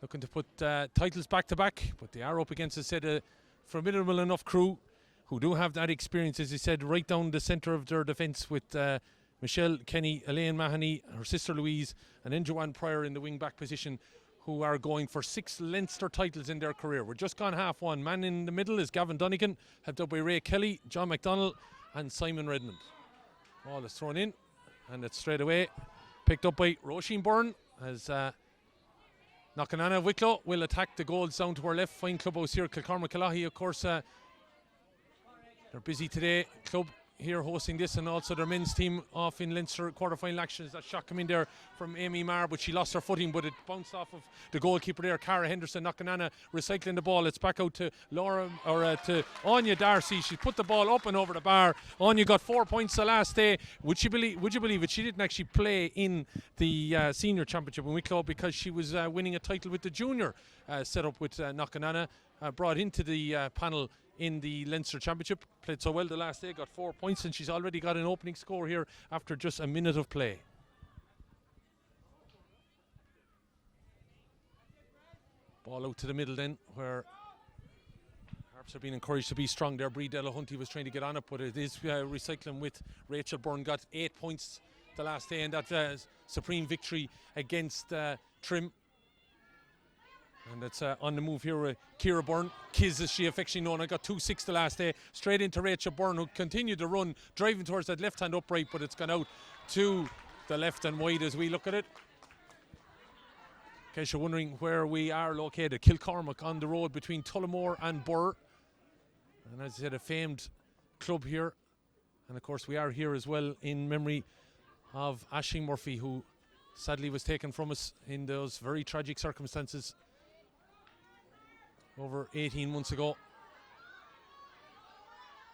looking to put titles back to back, but they are up against a formidable enough crew who do have that experience, as he said, right down the centre of their defence with Michelle Kenny, Elaine Mahoney, her sister Louise, and then Joanne Pryor in the wing back position, who are going for 6 Leinster titles in their career. We're just gone half one. Man in the middle is Gavin Donegan, helped out by Ray Kelly, John McDonnell and Simon Redmond. Ball is thrown in, and it's straight away picked up by Roisin Byrne as Knocknanna Wicklow will attack the goals down to our left. Fine clubhouse here. Kilcormac Calahi, of course, they're busy today. Club here hosting this, and also their men's team off in Leinster quarter-final actions. That shot come in there from Amy Marr, but she lost her footing, but it bounced off of the goalkeeper there, Cara Henderson. Knocknanna recycling the ball. It's back out to to Anya Darcy. She put the ball up and over the bar. Anya got 4 points the last day. Would you believe it? She didn't actually play in the senior championship in Wicklow because she was winning a title with the junior set up with Knocknanna, brought into the panel in the Leinster Championship. Played so well the last day, got 4 points, and she's already got an opening score here after just a minute of play. Ball out to the middle then, where Harps are being encouraged to be strong there. Brí Delahunty was trying to get on it, but it is recycling with Rachel Byrne. Got 8 points the last day in that supreme victory against Trim. And it's on the move here with Ciara Byrne. Kiz, as she affectionately known. I got 2-6 the last day. Straight into Rachel Byrne, who continued to run, driving towards that left-hand upright, but it's gone out to the left and wide as we look at it. In case you're wondering where we are located, Kilcormac on the road between Tullamore and Burr. And as I said, a famed club here. And of course we are here as well in memory of Aisling Murphy, who sadly was taken from us in those very tragic circumstances over 18 months ago.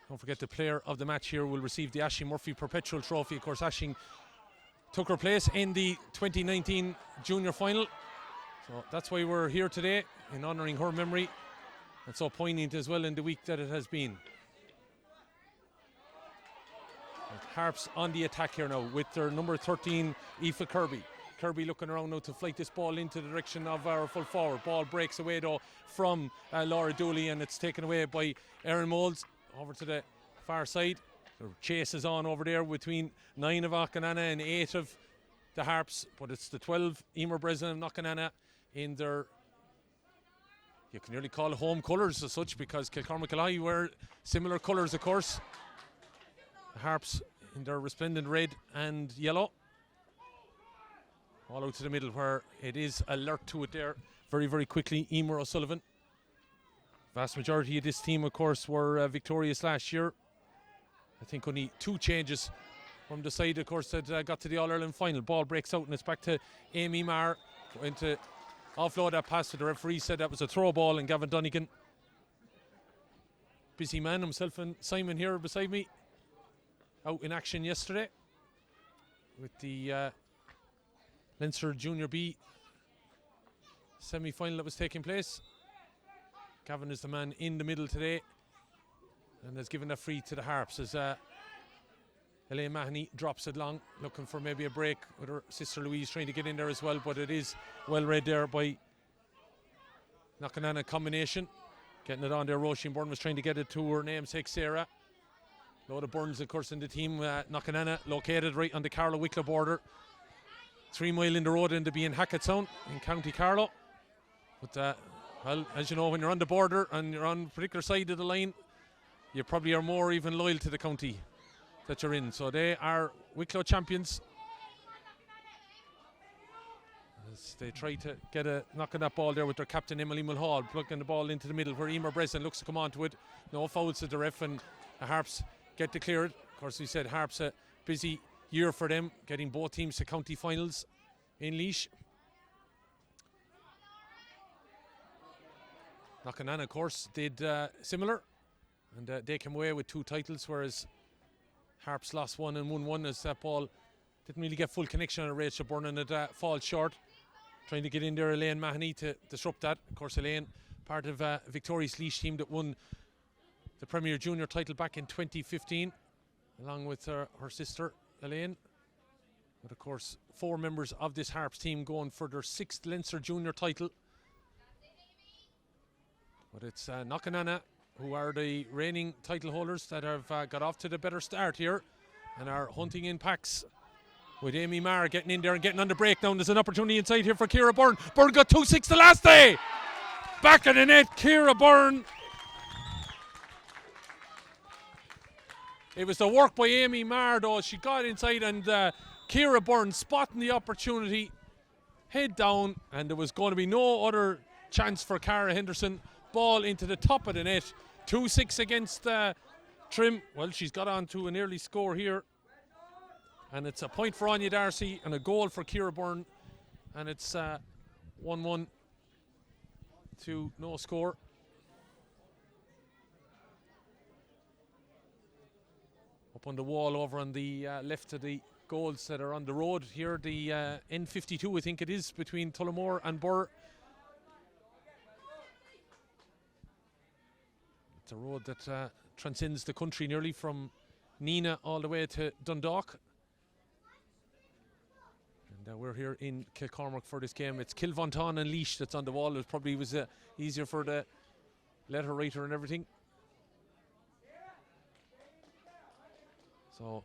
Don't forget, the player of the match here will receive the Aisling Murphy Perpetual Trophy. Of course, Aisling took her place in the 2019 junior final. So that's why we're here today, in honouring her memory. And so poignant as well in the week that it has been. And Harps on the attack here now with their number 13, Aoife Kirby. Kirby looking around now to flight this ball into the direction of our full forward. Ball breaks away though from Laura Dooley, and it's taken away by Erin Moulds over to the far side. The chase is on over there between 9 of Knocknanna and 8 of the Harps, but it's the 12 Emer Breslin and Knocknanna in their, you can nearly call it home colours as such, because Kilcormac Calahi wear similar colours, of course. The Harps in their resplendent red and yellow. All out to the middle where it is alert to it there very, very quickly. Emer O'Sullivan. Vast majority of this team, of course, were victorious last year. I think only 2 changes from the side, of course, that got to the All-Ireland final. Ball breaks out and it's back to Amy Marr. Going to offload that pass to the referee. Said that was a throw ball, and Gavin Donegan, busy man himself, and Simon here beside me, out in action yesterday with the Leinster Junior B semi-final that was taking place. Gavin is the man in the middle today and has given that free to the Harps as Elaine Mahoney drops it long, looking for maybe a break with her sister Louise trying to get in there as well, but it is well read there by Knocknanna combination. Getting it on there, Roisin Byrne was trying to get it to her namesake Sarah. Load of Burns, of course, in the team. Knocknanna located right on the Carlow-Wicklow border. 3 mile in the road into being Hackettstown in County Carlow. But well, as you know, when you're on the border and you're on a particular side of the line, you probably are more even loyal to the county that you're in. So they are Wicklow champions as they try to get a knock on that ball there with their captain Emily Mulhall, plugging the ball into the middle where Emer Breslin looks to come onto it. No fouls to the ref, and the Harps get declared. Of course, we said Harps a busy year for them, getting both teams to county finals in Laois. Knocknanna, of course, did similar, and they came away with 2 titles, whereas Harps lost 1 and won 1 as that ball didn't really get full connection on Rachel Byrne, and it falls short. Trying to get in there, Elaine Mahoney, to disrupt that. Of course, Elaine, part of a victorious Laois team that won the Premier Junior title back in 2015, along with her sister Elaine. But of course, 4 members of this Harps team going for their 6th Leinster Junior title. But it's Knockananna, who are the reigning title holders, that have got off to the better start here and are hunting in packs, with Amy Maher getting in there and getting on the breakdown. There's an opportunity inside here for Ciara Byrne. Byrne got 2-6 the last day. Back of the net, Ciara Byrne. It was the work by Amy Maher though. She got inside, and Ciara Byrne spotting the opportunity, head down, and there was going to be no other chance for Cara Henderson. Ball into the top of the net. 2-6 against Trim. Well, she's got on to an early score here. And it's a point for Anya Darcy and a goal for Ciara Byrne. And it's 1-1 to no score. Up on the wall over on the left of the goals that are on the road here, the N52 I think it is, between Tullamore and Burr. It's a road that transcends the country nearly, from Nina all the way to Dundalk. And we're here in Kilcormac for this game. It's Kilvonton and Laois that's on the wall. It probably was easier for the letter writer and everything. So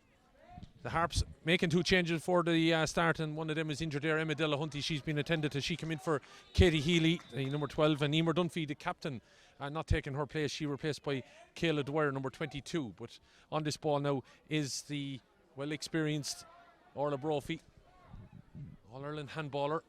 the Harps making 2 changes for the start, and one of them is injured there, Emma Delahunty. She's been attended to. She came in for Katie Healy, number 12, and Emer Dunphy, the captain, not taking her place. She replaced by Kayla Dwyer, number 22. But on this ball now is the well-experienced Orla Brophy, All-Ireland handballer.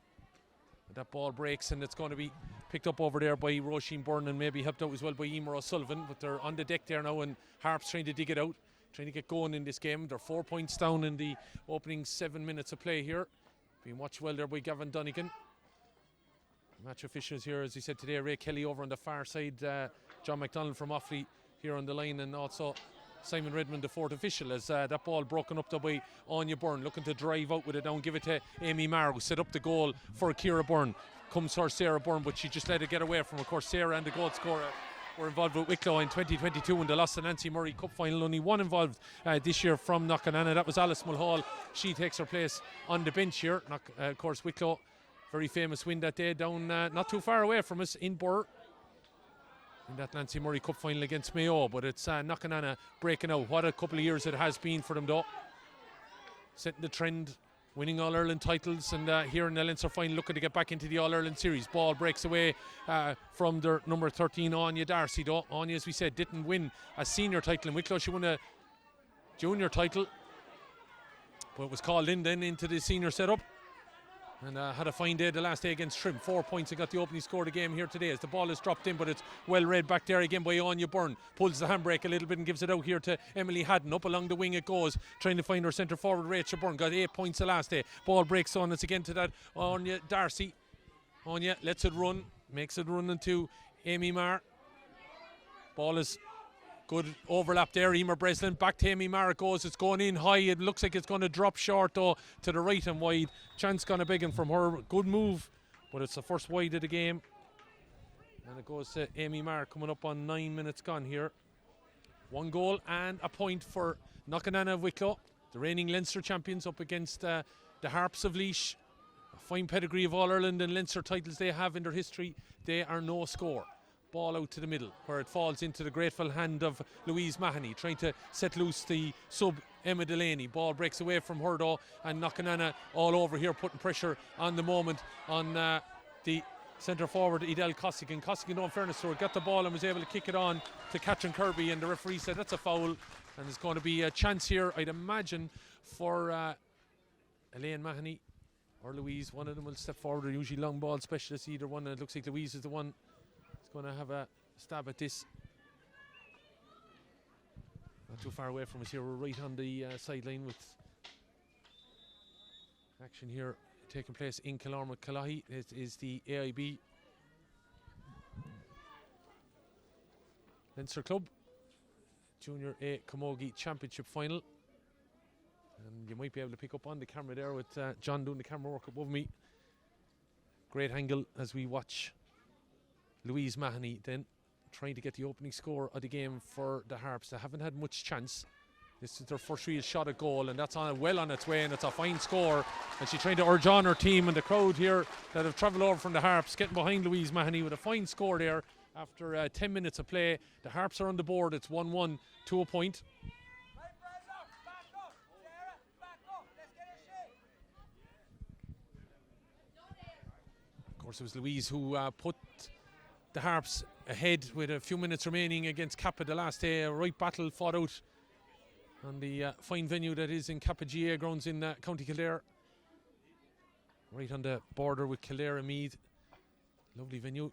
That ball breaks, and it's going to be picked up over there by Roisin Byrne, and maybe helped out as well by Emer O'Sullivan. But they're on the deck there now, and Harps trying to dig it out, trying to get going in this game. They're 4 points down in the opening 7 minutes of play here. Being watched well there by Gavin Donegan. Match officials here, as he said today, Ray Kelly over on the far side, John McDonald from Offaly here on the line, and also Simon Redmond, the fourth official, as that ball broken up there by Anya Byrne, looking to drive out with it now and give it to Amy Maher, who set up the goal for Ciara Byrne. Comes her Sarah Byrne, but she just let it get away from her. Of course, Sarah and the goal scorer were involved with Wicklow in 2022 in the lost to Nancy Murray Cup final. Only one involved this year from Knockananna. That was Alice Mulhall. She takes her place on the bench here. Of course, Wicklow, very famous win that day down not too far away from us in Burr in that Nancy Murray Cup final against Mayo. But it's Knockananna breaking out. What a couple of years it has been for them though. Setting the trend, winning All-Ireland titles, and here in the Leinster final looking to get back into the All-Ireland series. Ball breaks away from their number 13, Anya Darcy though. Anya, as we said, didn't win a senior title in Wicklow. She won a junior title, but was called in then into the senior setup, and had a fine day the last day against Trim. 4 points and got the opening score of the game here today, as the ball is dropped in, but it's well read back there again by Anya Byrne. Pulls the handbrake a little bit and gives it out here to Emily Haddon. Up along the wing it goes, trying to find her centre forward, Rachel Byrne. Got 8 points the last day. Ball breaks on. It's again to that Anya Darcy. Anya lets it run, makes it run into Amy Maher. Ball is good overlap there. Emer Breslin back to Amy Maher it goes. It's going in high. It looks like it's going to drop short though, to the right and wide. Chance gonna begging from her. Good move, but it's the first wide of the game. And it goes to Amy Maher, coming up on 9 minutes gone here. 1 goal and a point for Knockananna of Wicklow, the reigning Leinster champions, up against the Harps of Laois. A fine pedigree of All-Ireland and Leinster titles they have in their history. They are no score. Ball out to the middle, where it falls into the grateful hand of Louise Mahoney, trying to set loose the sub Emma Delaney. Ball breaks away from her though, and Knockananna all over here, putting pressure on the moment on the centre forward Edel Costigan. Costigan, in fairness to her, got the ball and was able to kick it on to Catherine Kirby, and the referee said that's a foul, and there's going to be a chance here, I'd imagine, for Elaine Mahoney or Louise. One of them will step forward. They're usually long ball specialists, either one, and it looks like Louise is the one going to have a stab at this. Not too far away from us here. We're right on the sideline with action here taking place in Killarney. Calahi. It is the AIB Leinster Club Junior A Camogie Championship final, and you might be able to pick up on the camera there with John doing the camera work above me. Great angle as we watch Louise Mahoney then trying to get the opening score of the game for the Harps. They haven't had much chance. This is their first real shot at goal, and that's well on its way, and it's a fine score. And she's trying to urge on her team, and the crowd here that have travelled over from the Harps getting behind Louise Mahoney with a fine score there. after 10 minutes of play. The Harps are on the board. It's 1-1 to a point. Of course, it was Louise who put the Harps ahead with a few minutes remaining against Kappa the last day. A right battle fought out on the fine venue that is in Camogie grounds in County Kildare. Right on the border with Kildare and Meath. Lovely venue.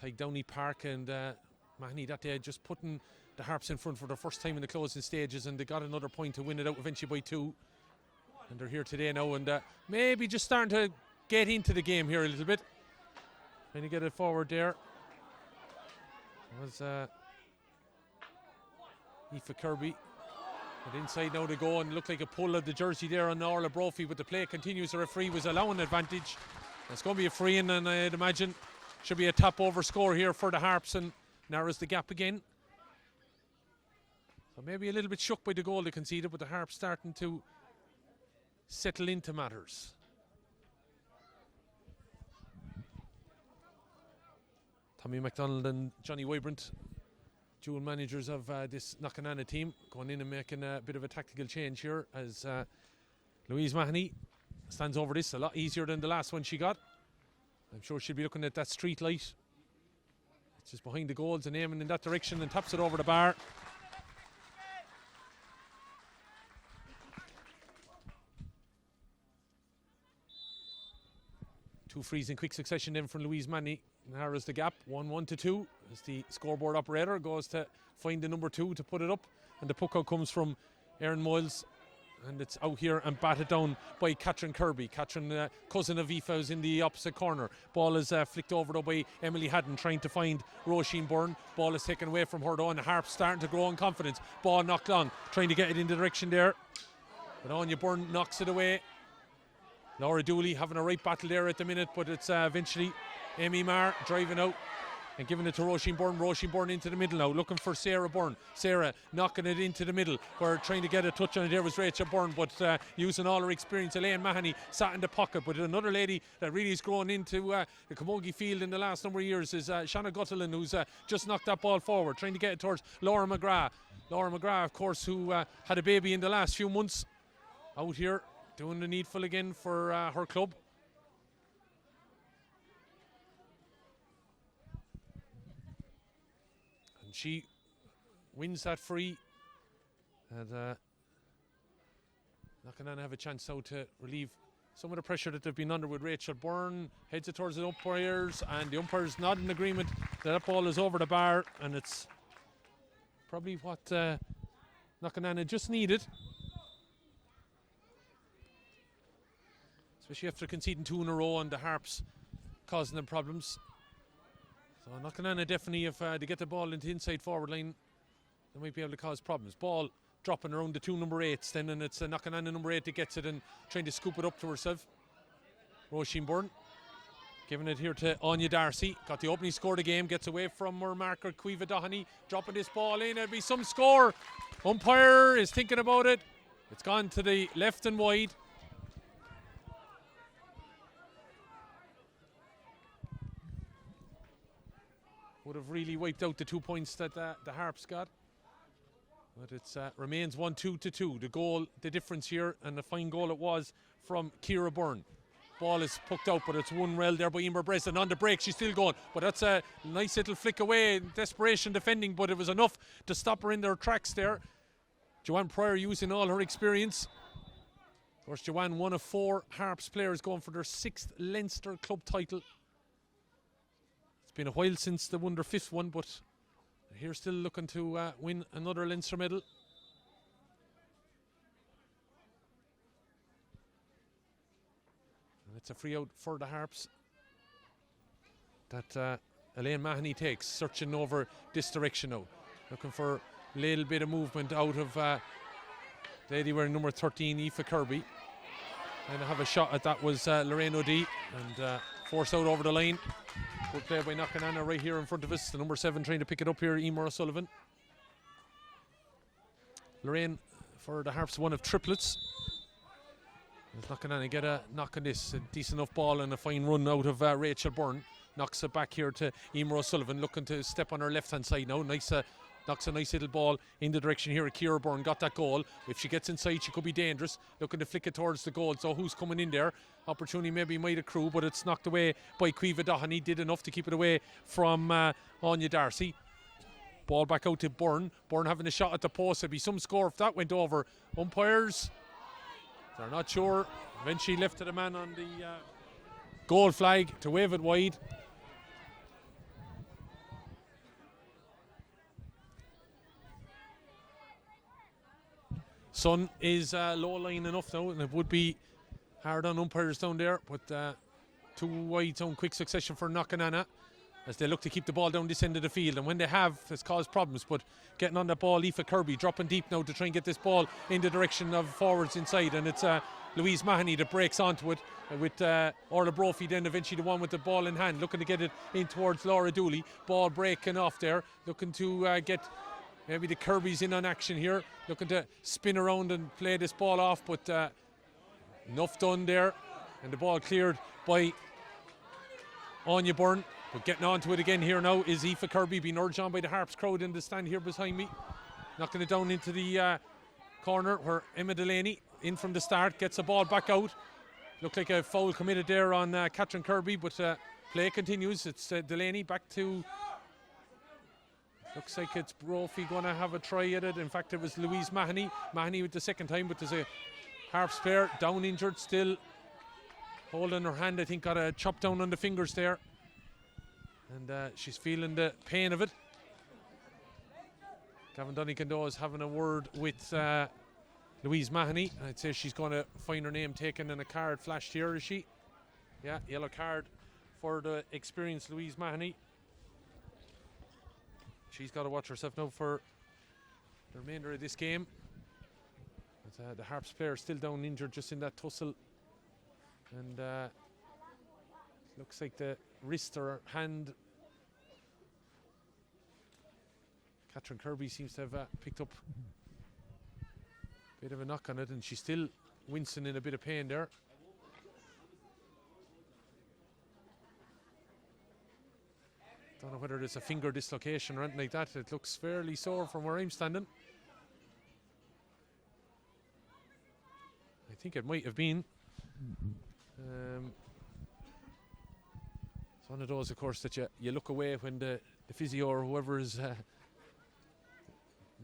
Tyke Downey Park, and Mahoney that day just putting the Harps in front for the first time in the closing stages, and they got another point to win it out eventually by 2. And they're here today now, and maybe just starting to get into the game here a little bit. Trying to get it forward there. It was Aoife Kirby. But inside now to go, and looked like a pull of the jersey there on Orla Brophy, but the play continues. The referee was allowing advantage. It's going to be a free in, and I'd imagine should be a top over score here for the Harps, and narrows the gap again. So maybe a little bit shook by the goal they conceded, but the Harps starting to settle into matters. Tommy MacDonald and Johnny Wybrant, dual managers of this Knockanana team, going in and making a bit of a tactical change here as Louise Mahoney stands over this. A lot easier than the last one she got. I'm sure she'll be looking at that street light. It's just behind the goals and aiming in that direction, and taps it over the bar. Two frees in quick succession then from Louise Mahoney. Narrows the gap, 1-1 to 2, as the scoreboard operator goes to find the number 2 to put it up, and the puck out comes from Erin Moyles, and it's out here and batted down by Catherine Kirby. Catherine, cousin of Aoife, is in the opposite corner. Ball is flicked over though by Emily Haddon, trying to find Roisin Byrne. Ball is taken away from her though, and the Harps starting to grow in confidence. Ball knocked on, trying to get it in the direction there, but Anya Byrne knocks it away. Laura Dooley having a right battle there at the minute, but it's eventually Amy Marr driving out and giving it to Roisin Byrne. Roisin Byrne into the middle now, looking for Sarah Byrne. Sarah knocking it into the middle, where trying to get a touch on it there was Rachel Byrne, but using all her experience. Elaine Mahoney sat in the pocket, but another lady that really has grown into the Camogie field in the last number of years is Shanna Guttelin, who's just knocked that ball forward, trying to get it towards Laura McGrath. Laura McGrath, of course, who had a baby in the last few months, out here doing the needful again for her club. And she wins that free, and Knockanana have a chance now to relieve some of the pressure that they've been under with Rachel Byrne. Heads it towards the umpires, and the umpires not in agreement that ball is over the bar, and it's probably what Knockanana just needed, especially after conceding 2 in a row and the Harps causing them problems. So Knockanana definitely, if they get the ball into the inside forward line, they might be able to cause problems. Ball dropping around the 2 number 8s then, and it's Knockanana number 8 that gets it and trying to scoop it up to herself. Roisin Byrne giving it here to Anya Darcy. Got the opening score of the game, gets away from her marker Caoimhe Doheny, dropping this ball in. It'll be some score. Umpire is thinking about it. It's gone to the left and wide. Would have really wiped out the 2 points that the Harps got. But it remains 1-2 to 2. The goal, the difference here, and a fine goal it was from Ciara Byrne. Ball is pucked out, but it's won well there by Emer Breslin. On the break, she's still going, but that's a nice little flick away. Desperation defending, but it was enough to stop her in their tracks there. Joanne Pryor using all her experience. Of course, Joanne, one of 4 Harps players going for their 6th Leinster club title. It's been a while since they won their 5th one, but here still looking to win another Leinster medal. And it's a free out for the Harps that Elaine Mahoney takes, searching over this direction now, looking for a little bit of movement out of lady wearing number 13, Aoife Kirby. And to have a shot at that was Lorraine O'Dea, and forced out over the line. Good play by Knockanana right here in front of us. The number 7 trying to pick it up here, Emer O'Sullivan. Lorraine, for the Harps, one of triplets. Is Knockanana get a knock on this? A decent enough ball and a fine run out of Rachel Byrne. knocks it back here to Emer O'Sullivan, looking to step on her left hand side now. Knocks a nice little ball in the direction here of Ciara Byrne. Got that goal. If she gets inside, she could be dangerous. Looking to flick it towards the goal. So who's coming in there? Opportunity maybe might accrue, but it's knocked away by Caoimhe Doherty. Did enough to keep it away from Anya Darcy. Ball back out to Byrne. Byrne having a shot at the post. There'd be some score if that went over. Umpires, they're not sure. Eventually left to the man on the goal flag to wave it wide. Sun is low line enough now, and it would be hard on umpires down there, but 2 wides on quick succession for Knockananna as they look to keep the ball down this end of the field, and when they have, it's caused problems. But getting on that ball, Aoife Kirby dropping deep now to try and get this ball in the direction of forwards inside, and it's Louise Mahoney that breaks onto it with Orla Brophy then eventually the one with the ball in hand, looking to get it in towards Laura Dooley. Ball breaking off there, looking to get maybe the Kirby's in on action here, looking to spin around and play this ball off, but enough done there, and the ball cleared by Anya Byrne. But getting onto it again here now is Aoife Kirby, being urged on by the Harps crowd in the stand here behind me. Knocking it down into the corner where Emma Delaney, in from the start, gets the ball back out. Looked like a foul committed there on Catherine Kirby, but play continues. It's Delaney back to... Looks like it's Brophy going to have a try at it. In fact, it was Louise Mahoney. Mahoney with the second time, but there's a Harps player down injured still. Holding her hand, I think, got a chop down on the fingers there. And she's feeling the pain of it. Gavin Donegan is having a word with Louise Mahoney. I'd say she's going to find her name taken and a card flashed here, is she? Yeah, yellow card for the experienced Louise Mahoney. She's got to watch herself now for the remainder of this game. But, the Harps player still down injured just in that tussle. And looks like the wrist or hand. Catherine Kirby seems to have picked up a bit of a knock on it, and she's still wincing in a bit of pain there. Don't know whether it's a finger dislocation or anything like that. It looks fairly sore from where I'm standing. I think it might have been. It's one of those, of course, that you look away when the physio or whoever is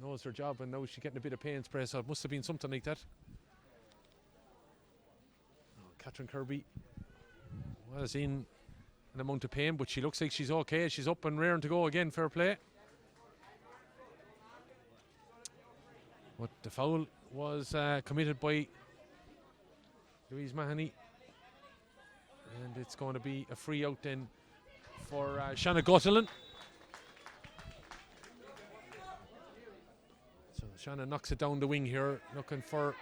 knows her job, and now she's getting a bit of pain spray, so it must have been something like that. Catherine Kirby was in an amount of pain, but she looks like she's okay. She's up and raring to go again. Fair play. But the foul was committed by Louise Mahoney, and it's going to be a free out then for Shanna Gutterlin. So Shanna knocks it down the wing here, looking for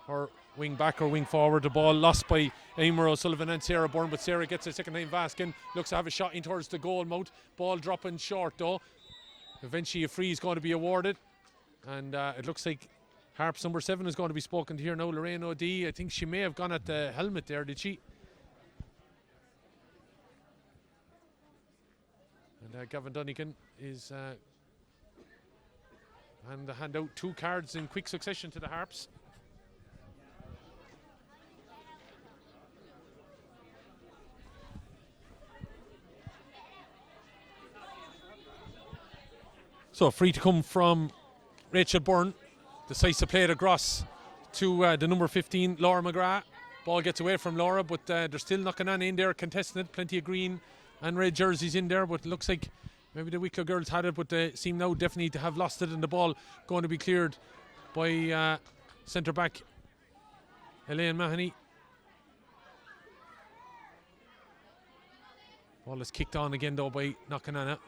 her wing back or wing forward. The ball lost by Emer O'Sullivan and Sarah Byrne, but Sarah gets a second time. Vaskin looks to have a shot in towards the goal mouth. Ball dropping short though. Eventually a free is going to be awarded, and it looks like Harps number 7 is going to be spoken to here now. Lorraine O'Dea, I think she may have gone at the helmet there, did she? And Gavin Donegan is and hand out 2 cards in quick succession to the Harps. So free to come from Rachel Byrne. Decisive play across to the number 15, Laura McGrath. Ball gets away from Laura, but they're still knocking on in there, contesting it. Plenty of green and red jerseys in there, but it looks like maybe the Wicklow girls had it, but they seem now definitely to have lost it, and the ball going to be cleared by centre back Elaine Mahoney. Ball is kicked on again though by Knockananna.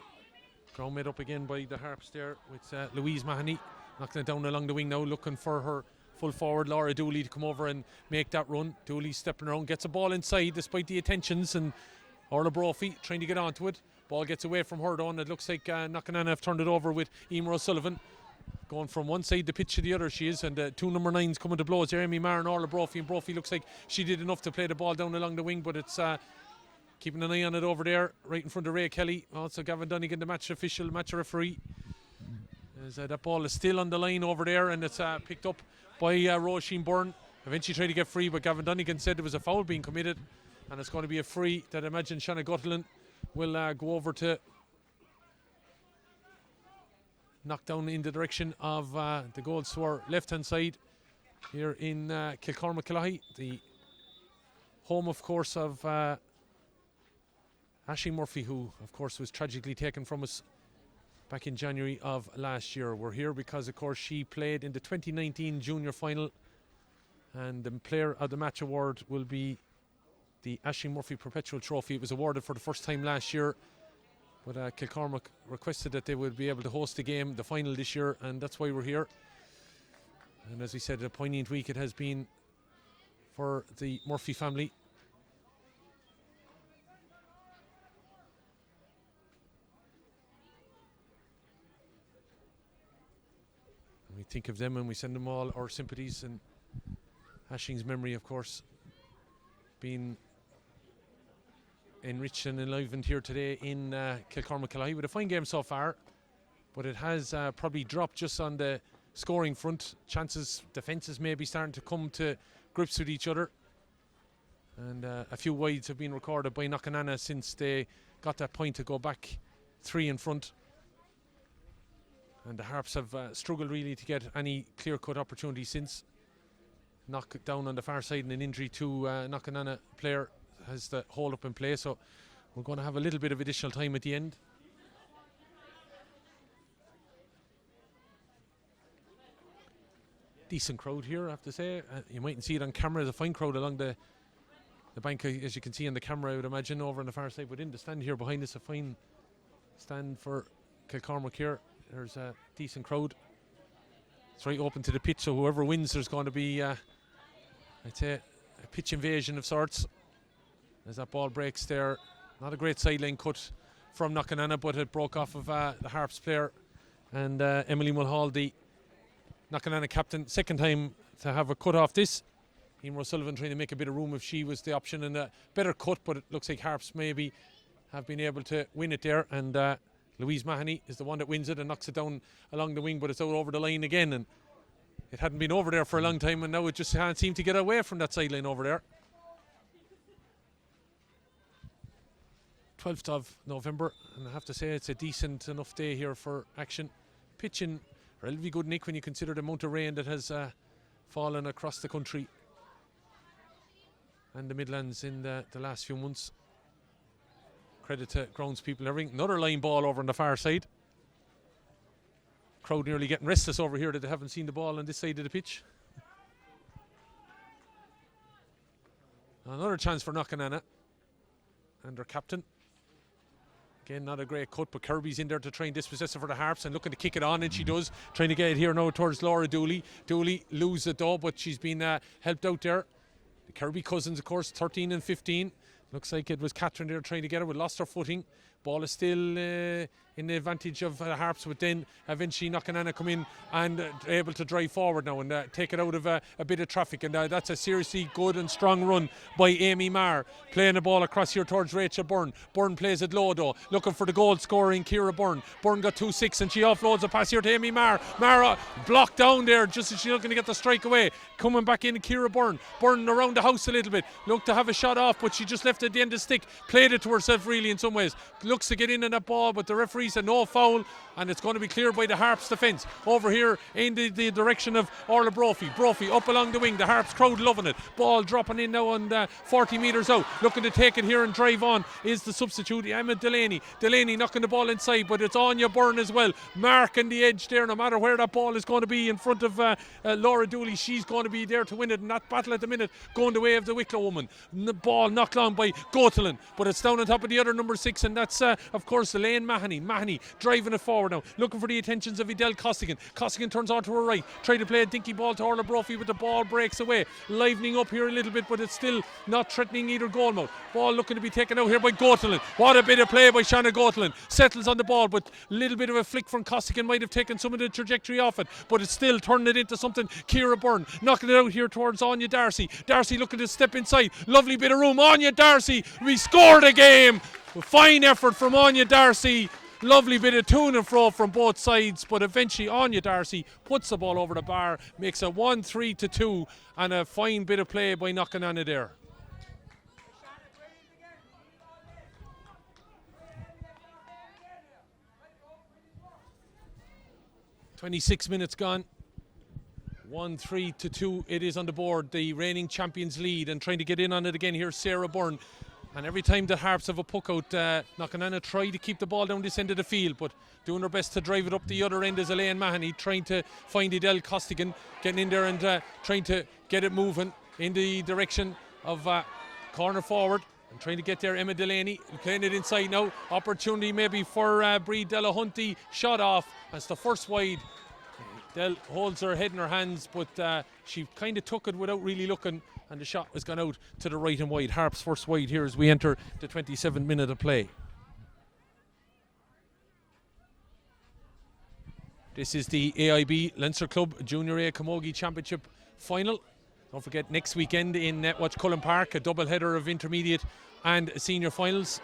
Ground made up again by the Harps there with Louise Mahoney. Knocking it down along the wing now, looking for her full forward Laura Dooley to come over and make that run. Dooley stepping around, gets a ball inside despite the attentions, and Orla Brophy trying to get onto it. Ball gets away from her though, and it looks like Knockananna have turned it over with Emer O'Sullivan. Going from one side the pitch to the other she is, and 2 number 9s coming to blows. Jeremy Marr and Orla Brophy, and Brophy looks like she did enough to play the ball down along the wing, but it's keeping an eye on it over there, right in front of Ray Kelly. Also Gavin Dunnigan, the match official, match referee. As that ball is still on the line over there, and it's picked up by Roisin Byrne. Eventually tried to get free, but Gavin Dunnigan said there was a foul being committed, and it's going to be a free that I imagine Shanna Gutterland will go over to knock down in the direction of the goals to our left-hand side here in Kilcormac Killarney, the home, of course, of Aisling Murphy, who, of course, was tragically taken from us back in January of last year. We're here because, of course, she played in the 2019 junior final, and the Player of the Match award will be the Aisling Murphy Perpetual Trophy. It was awarded for the first time last year, but Kilcormac requested that they would be able to host the game, the final this year, and that's why we're here. And as we said, a poignant week it has been for the Murphy family. And we think of them and we send them all our sympathies, and Aisling's memory, of course, being enriched and enlivened here today in Kilcormac Killarney with a fine game so far, but it has probably dropped just on the scoring front. Defences may be starting to come to grips with each other, and a few wides have been recorded by Knockananna since they got that point to go back 3 in front, and the Harps have struggled really to get any clear-cut opportunity since. Knock down on the far side and an injury to Knockananna player has the hold up in play, so we're going to have a little bit of additional time at the end. Decent crowd here, I have to say. You mightn't see it on camera. There's a fine crowd along the bank, as you can see on the camera, I would imagine, over on the far side. But in the stand here behind us, a fine stand for Kilcormac here. There's a decent crowd. It's right open to the pitch, so whoever wins, there's going to be, I'd say, a pitch invasion of sorts. As that ball breaks there. Not a great sideline cut from Knockananna, but it broke off of the Harps player. And Emily Mulhall, the Knockananna captain, second time to have a cut off this. Emer O'Sullivan trying to make a bit of room if she was the option, and a better cut, but it looks like Harps maybe have been able to win it there. And Louise Mahoney is the one that wins it and knocks it down along the wing, but it's out over the line again, and it hadn't been over there for a long time, and now it just can't seem to get away from that sideline over there. 12th of November, and I have to say it's a decent enough day here for action. Pitching relatively good nick when you consider the amount of rain that has fallen across the country and the Midlands in the last few months. Credit to grounds people and everything. Another line ball over on the far side. Crowd nearly getting restless over here that they haven't seen the ball on this side of the pitch. Another chance for Knockananna and their captain. Again, not a great cut, but Kirby's in there to try and dispossess it for the Harps and looking to kick it on, and she does. Trying to get it here now towards Laura Dooley. Dooley loses it though, but she's been helped out there. The Kirby cousins, of course, 13 and 15. Looks like it was Catherine there trying to get her, but lost her footing. Ball is still in the advantage of the Harps, but then eventually Knockananna come in and able to drive forward now and take it out of a bit of traffic, and that's a seriously good and strong run by Amy Marr, playing the ball across here towards Rachel Byrne. Byrne plays it low though, looking for the goal scoring Ciara Byrne. Byrne got 2-6 and she offloads a pass here to Amy Marr. Marr blocked down there just as she's looking to get the strike away. Coming back in, Ciara Byrne. Byrne around the house a little bit, looked to have a shot off, but she just left it at the end of the stick, played it to herself really in some ways. Looks to get in on that ball, but the referee said no foul, and it's going to be cleared by the Harps defence. Over here in the direction of Orla Brophy. Brophy up along the wing, the Harps crowd loving it. Ball dropping in now on 40 metres out. Looking to take it here and drive on is the substitute, Emma Delaney. Delaney knocking the ball inside, but it's Anya Byrne as well, marking the edge there. No matter where that ball is going to be in front of Laura Dooley, she's going to be there to win it, and that battle at the minute going the way of the Wicklow woman. The ball knocked on by Goteland, but it's down on top of the other number 6, and that's of course Elaine Mahoney. Mahoney driving it forward now, looking for the attentions of Edel Costigan. Costigan turns on to her right, trying to play a dinky ball to Orla Brophy, but the ball breaks away, livening up here a little bit, but it's still not threatening either goalmouth. Ball looking to be taken out here by Gotelin. What a bit of play by Shanna Gotelin. Settles on the ball, but a little bit of a flick from Costigan might have taken some of the trajectory off it, but it's still turning it into something. Ciara Byrne knocking it out here towards Anya Darcy. Darcy looking to step inside. Lovely bit of room. Anya Darcy, we scored a game. Fine effort from Anya Darcy. Lovely bit of to and fro from both sides, but eventually Anya Darcy puts the ball over the bar, makes it 1-3-2, and a fine bit of play by knocking on it there. "26 minutes gone. 1-3-2 it is on the board. The reigning champions lead, and trying to get in on it again here, Sarah Byrne. And every time the Harps have a puck out, Knocknana try to keep the ball down this end of the field, but doing their best to drive it up the other end is Elaine Mahoney, trying to find Edel Costigan, getting in there and trying to get it moving in the direction of corner forward. And trying to get there, Emma Delaney playing it inside now. Opportunity maybe for Brie Delahunty. Shot off. That's the first wide. Del holds her head in her hands, but she kind of took it without really looking, and the shot has gone out to the right and wide. Harps first wide here as we enter the 27th minute of play. This is the AIB Leinster Club Junior A Camogie Championship final. Don't forget, next weekend in Netwatch Cullen Park, a double header of intermediate and senior finals.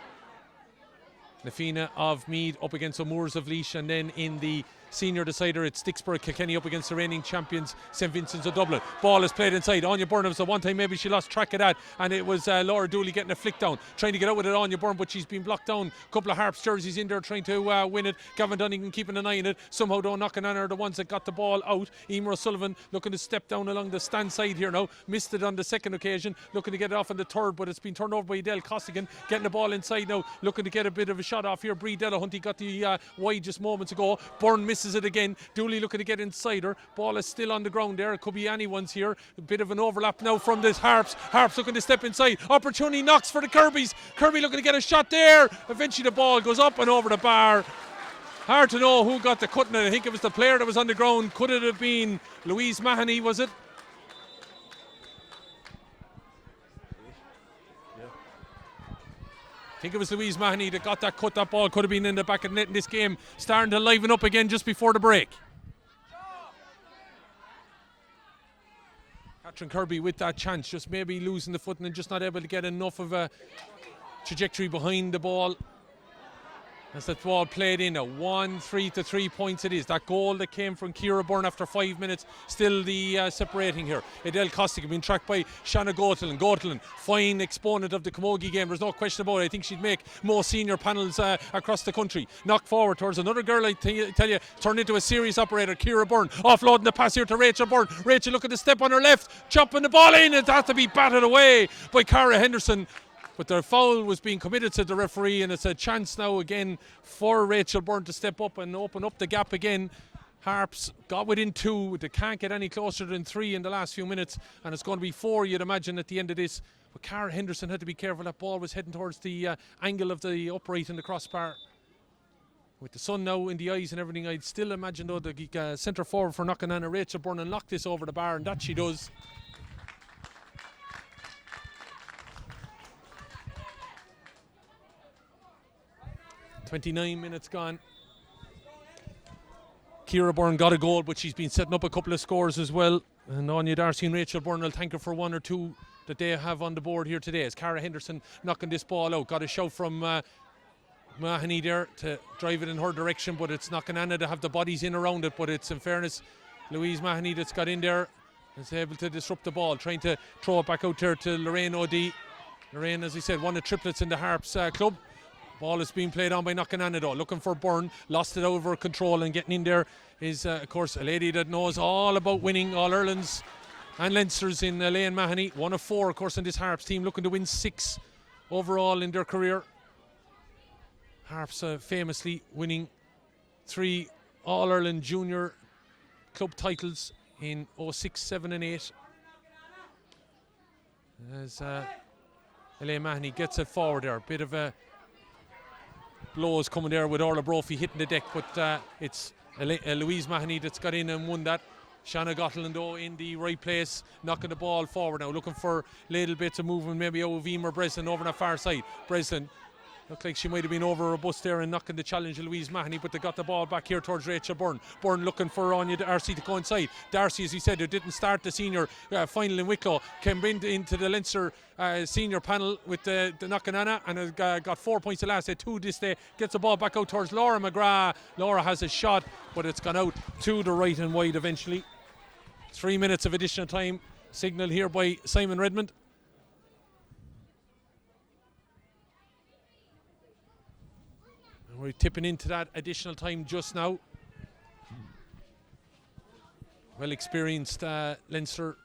Na Fianna of Meath up against O'Moores of Laois, and then in the senior decider it's Dicksboro Kilkenny up against the reigning champions St Vincent's of Dublin. Ball is played inside. Anya Byrne, so one time maybe she lost track of that, and it was Laura Dooley getting a flick down, trying to get out with it, Anya Byrne, but she's been blocked down. A couple of Harps jerseys in there trying to win it. Gavin Dunnigan keeping an eye on it, somehow don't knocking on her, the ones that got the ball out. Emer O'Sullivan looking to step down along the stand side here now, missed it on the second occasion, looking to get it off on the third, but it's been turned over by Edel Costigan, getting the ball inside now, looking to get a bit of a shot off here. Brie Delahunty got the wide just moments ago. Byrne misses it again. Dooley looking to get inside her. Ball is still on the ground there. It could be anyone's here. A bit of an overlap now from this Harps. Harps looking to step inside. Opportunity knocks for the Kirbys. Kirby looking to get a shot there. Eventually the ball goes up and over the bar. Hard to know who got the cutting it. I think it was the player that was on the ground. Could it have been Louise Mahoney, was it? I think it was Louise Mahoney that got that cut. That ball could have been in the back of the net in this game. Starting to liven up again just before the break. Catherine Kirby with that chance, just maybe losing the footing and just not able to get enough of a trajectory behind the ball. As that ball played in, a 1-3 points it is. That goal that came from Ciara Byrne after 5 minutes, still the separating here. Edel Costigan being tracked by Shanna Gotelin. Gotelin, fine exponent of the Camogie game, there's no question about it. I think she'd make more senior panels across the country. Knocked forward towards another girl, I tell you, turned into a serious operator. Ciara Byrne offloading the pass here to Rachel Byrne. Rachel looking to step on her left, chopping the ball in. It has to be batted away by Cara Henderson. But their foul was being committed to the referee, and it's a chance now again for Rachel Byrne to step up and open up the gap again. Harps got within 2. They can't get any closer than 3 in the last few minutes, and it's going to be 4, you'd imagine, at the end of this. But Cara Henderson had to be careful. That ball was heading towards the angle of the upright and the crossbar. With the sun now in the eyes and everything, I'd still imagine, though, the centre forward for Knocknana, Rachel Byrne, and knock this over the bar, and that she does. "29 minutes gone. Ciara Byrne got a goal, but she's been setting up a couple of scores as well. And Anya Darcy and Rachel Byrne will thank her for 1 or 2 that they have on the board here today. As Cara Henderson knocking this ball out. Got a shout from Mahoney there to drive it in her direction, but it's Knocknana to have the bodies in around it. But it's, in fairness, Louise Mahoney that's got in there, is able to disrupt the ball, trying to throw it back out there to Lorraine O'D. Lorraine, as I said, one of the triplets in the Harps club. Ball is being played on by Knocknana though, looking for Byrne, lost it over control, and getting in there is of course a lady that knows all about winning All-Irelands and Leinsters in Elaine Mahoney. 1 of 4 of course in this Harps team, looking to win 6 overall in their career. Harps famously winning 3 All-Ireland junior club titles in 06, 7 and 8. As Elaine Mahoney gets it forward there, a bit of a blows coming there with Orla Brophy hitting the deck, but it's Louise Mahoney that's got in and won that. Shanna Gotland though in the right place, knocking the ball forward now, looking for little bits of movement, maybe out of Emer Breslin over on the far side. Breslin looked like she might have been over robust there and knocking the challenge of Louise Mahoney, but they got the ball back here towards Rachel Byrne. Byrne looking for Anya Darcy to go inside. Darcy, as we said, who didn't start the senior final in Wicklow, came into the Leinster senior panel with the Knockanana and has got 4 points the last day, 2 this day. Gets the ball back out towards Laura McGrath. Laura has a shot, but it's gone out to the right and wide eventually. 3 minutes of additional time signalled here by Simon Redmond. And we're tipping into that additional time just now. Well experienced Leinster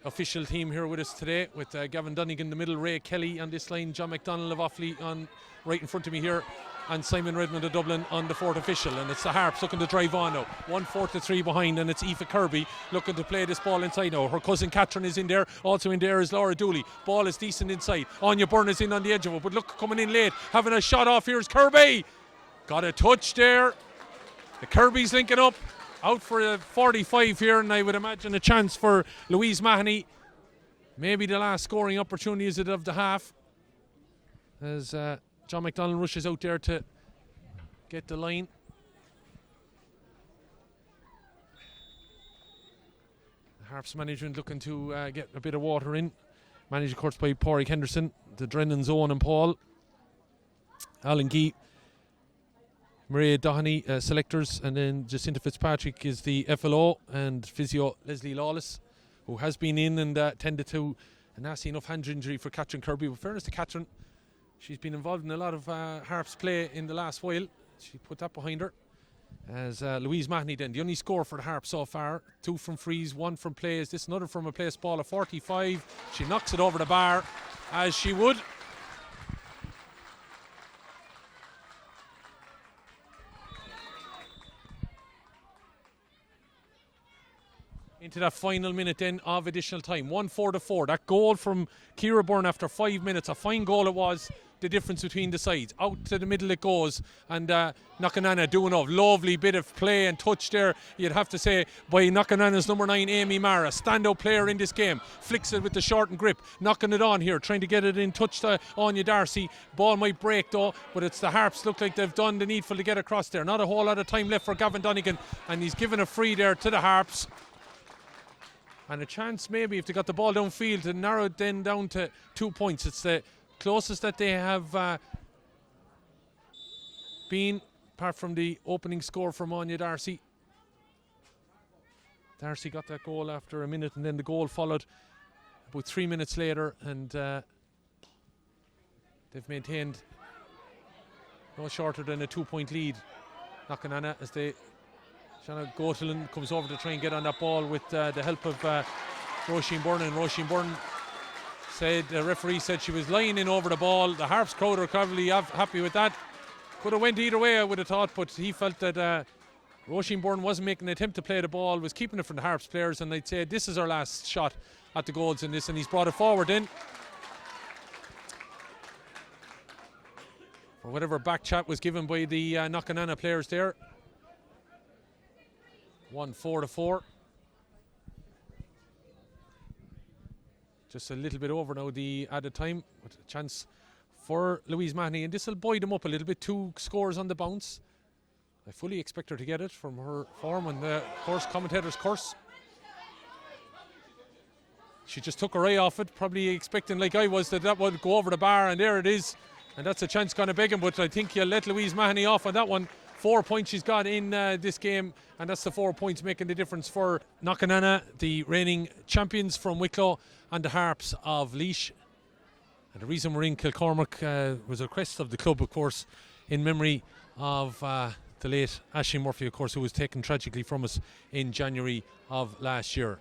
official team here with us today, with Gavin Dunnigan in the middle, Ray Kelly on this line, John McDonnell of Offaly on right in front of me here, and Simon Redmond of Dublin on the fourth official. And it's the Harps looking to drive on now, 1-4-3 behind, and it's Aoife Kirby looking to play this ball inside now. Her cousin Catherine is in there, also in there is Laura Dooley. Ball is decent inside, Anya Byrne is in on the edge of it, but look, coming in late, having a shot off, here's Kirby, got a touch there. The Kirby's linking up, out for a 45 here, and I would imagine a chance for Louise Mahoney. Maybe the last scoring opportunity is it of the half, as John McDonnell rushes out there to get the line. The Harps management looking to get a bit of water in. Managed, of course, by Pádraig Henderson, the Drennans, Owen and Paul. Alan Gee, Maria Doheny, selectors, and then Jacinta Fitzpatrick is the FLO, and physio Leslie Lawless, who has been in and tended to a nasty enough hand injury for Catherine Kirby. But fairness to Catherine, she's been involved in a lot of Harps play in the last while. She put that behind her. As Louise Mahoney then, the only score for the Harps so far, 2 from frees, 1 from plays. This another from a place ball of 45. She knocks it over the bar, as she would. Into that final minute then of additional time, 1-4-4. That goal from Ciara Byrne after 5 minutes, a fine goal it was. The difference between the sides, out to the middle it goes, and Knockanana doing a lovely bit of play and touch there, you'd have to say, by Knockanana's number 9 Amy Mara, standout player in this game, flicks it with the shortened grip, knocking it on here, trying to get it in touch to Anya Darcy. Ball might break though, but it's the Harps, look like they've done the needful to get across there. Not a whole lot of time left for Gavin Donegan, and he's given a free there to the Harps. And a chance maybe if they got the ball downfield to narrow it then down to 2 points. It's the closest that they have been, apart from the opening score from Anya Darcy. Darcy got that goal after a minute, and then the goal followed about 3 minutes later, and they've maintained no shorter than a 2 point lead. Knockanana as they Shanna Gotland comes over to try and get on that ball with the help of Roisin Byrne, and Roisin Byrne said, the referee said she was lying in over the ball. The Harps crowd are probably happy with that. Could have went either way, I would have thought, but he felt that Roisin Byrne wasn't making an attempt to play the ball, was keeping it from the Harps players, and they'd say this is our last shot at the goals in this, and he's brought it forward in. For whatever back chat was given by the Knockanana players there. 1-4-4. Just a little bit over now the added time, but a chance for Louise Mahoney, and this will buoy them up a little bit. 2 scores on the bounce. I fully expect her to get it from her form and the course commentator's curse. She just took her eye off it, probably expecting, like I was, that would go over the bar, and there it is. And that's a chance gonna beg him, but I think you'll let Louise Mahoney off on that one. 4 points she's got in this game, and that's the 4 points making the difference for Knockanana, the reigning champions from Wicklow, and the Harps of Laois. And the reason we're in Kilcormac was a request of the club, of course, in memory of the late Aisling Murphy, of course, who was taken tragically from us in January of last year.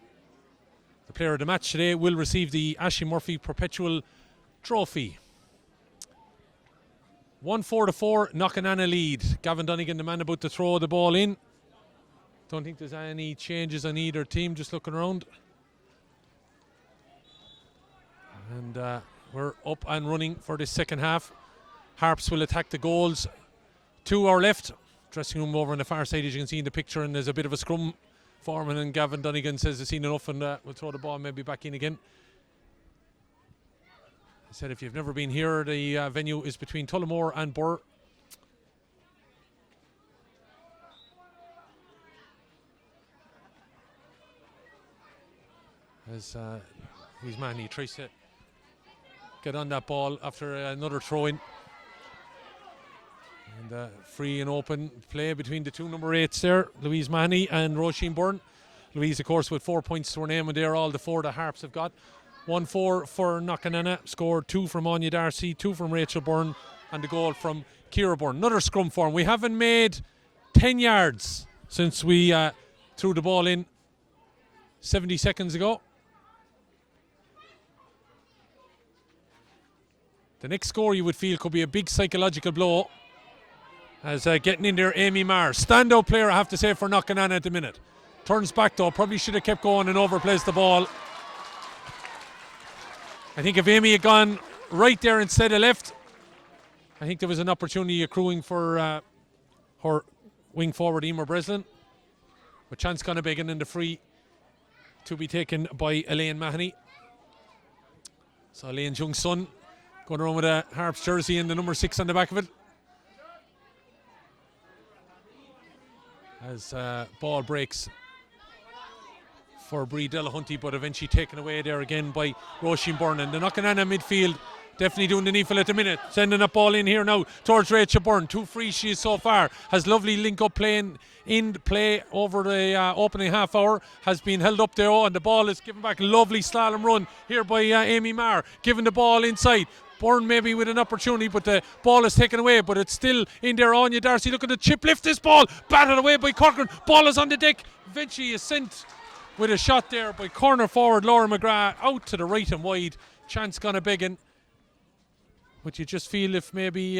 The player of the match today will receive the Aisling Murphy Perpetual Trophy. 1-4-4, Knockanana lead. Gavin Donegan, the man about to throw the ball in. Don't think there's any changes on either team, just looking around. And we're up and running for the second half. Harps will attack the goals. to our left. Dressing room over on the far side, as you can see in the picture, and there's a bit of a scrum forming, and Gavin Donegan says he's seen enough, and we'll throw the ball maybe back in again. I said if you've never been here, the venue is between Tullamore and Burr. As his man, he tries to get on that ball after another throw-in. And free and open play between the two number 8s there, Louise Mahoney and Roisin Byrne. Louise, of course, with 4 points to her name, and they're all the 4 the Harps have got. 1-4 for Knockananna, scored 2 from Anya Darcy, 2 from Rachel Byrne, and the goal from Ciara Byrne. Another scrum form. We haven't made 10 yards since we threw the ball in 70 seconds ago. The next score you would feel could be a big psychological blow. As getting in there, Amy Marr. Standout player, I have to say, for Knockananna at the minute. Turns back though, probably should have kept going and overplays the ball. I think if Amy had gone right there instead of left, I think there was an opportunity accruing for her wing forward, Emer Breslin. But chance kind of begging in the free to be taken by Elaine Mahoney. So Elaine's young son going around with a Harps jersey and the number 6 on the back of it. As ball breaks for Brí Delahunty, but eventually taken away there again by Roisin Byrne. And the Knockananna midfield definitely doing the needful at the minute. Sending that ball in here now towards Rachel Byrne. 2 free she is so far. Has lovely link up playing in play over the opening half hour. Has been held up there, and the ball is given back. Lovely slalom run here by Amy Marr. Giving the ball inside. Byrne maybe with an opportunity, but the ball is taken away, but it's still in there. Anya Darcy looking to chip lift this ball, batted away by Corcoran. Ball is on the deck. Eventually is sent with a shot there by corner forward Laura McGrath out to the right and wide. Chance gone a begging, but you just feel if maybe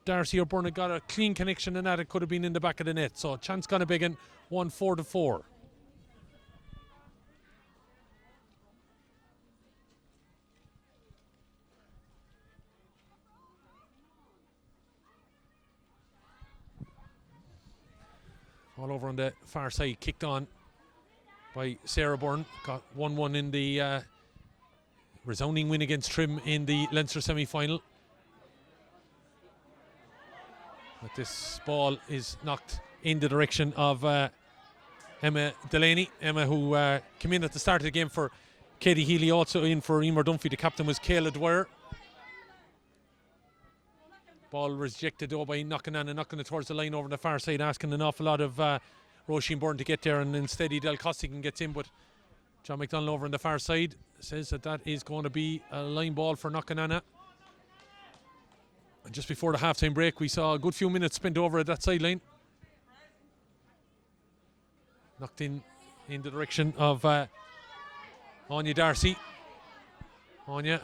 Darcy or Byrne had got a clean connection and that, it could have been in the back of the net. So chance gone a begging, 1-4. All over on the far side, kicked on by Sarah Byrne. Got 1-1 in the resounding win against Trim in the Leinster semi-final. But this ball is knocked in the direction of Emma Delaney. Emma, who came in at the start of the game for Katie Healy, also in for Emer Dunphy. The captain was Kayla Dwyer. Ball rejected though by Knockananna, knocking it towards the line over on the far side, asking an awful lot of Roisin Byrne to get there, and instead Edel Costigan gets in, but John McDonnell over on the far side says that is going to be a line ball for Knockananna. And just before the half-time break, we saw a good few minutes spent over at that sideline. Knocked in the direction of Anya Darcy. Anya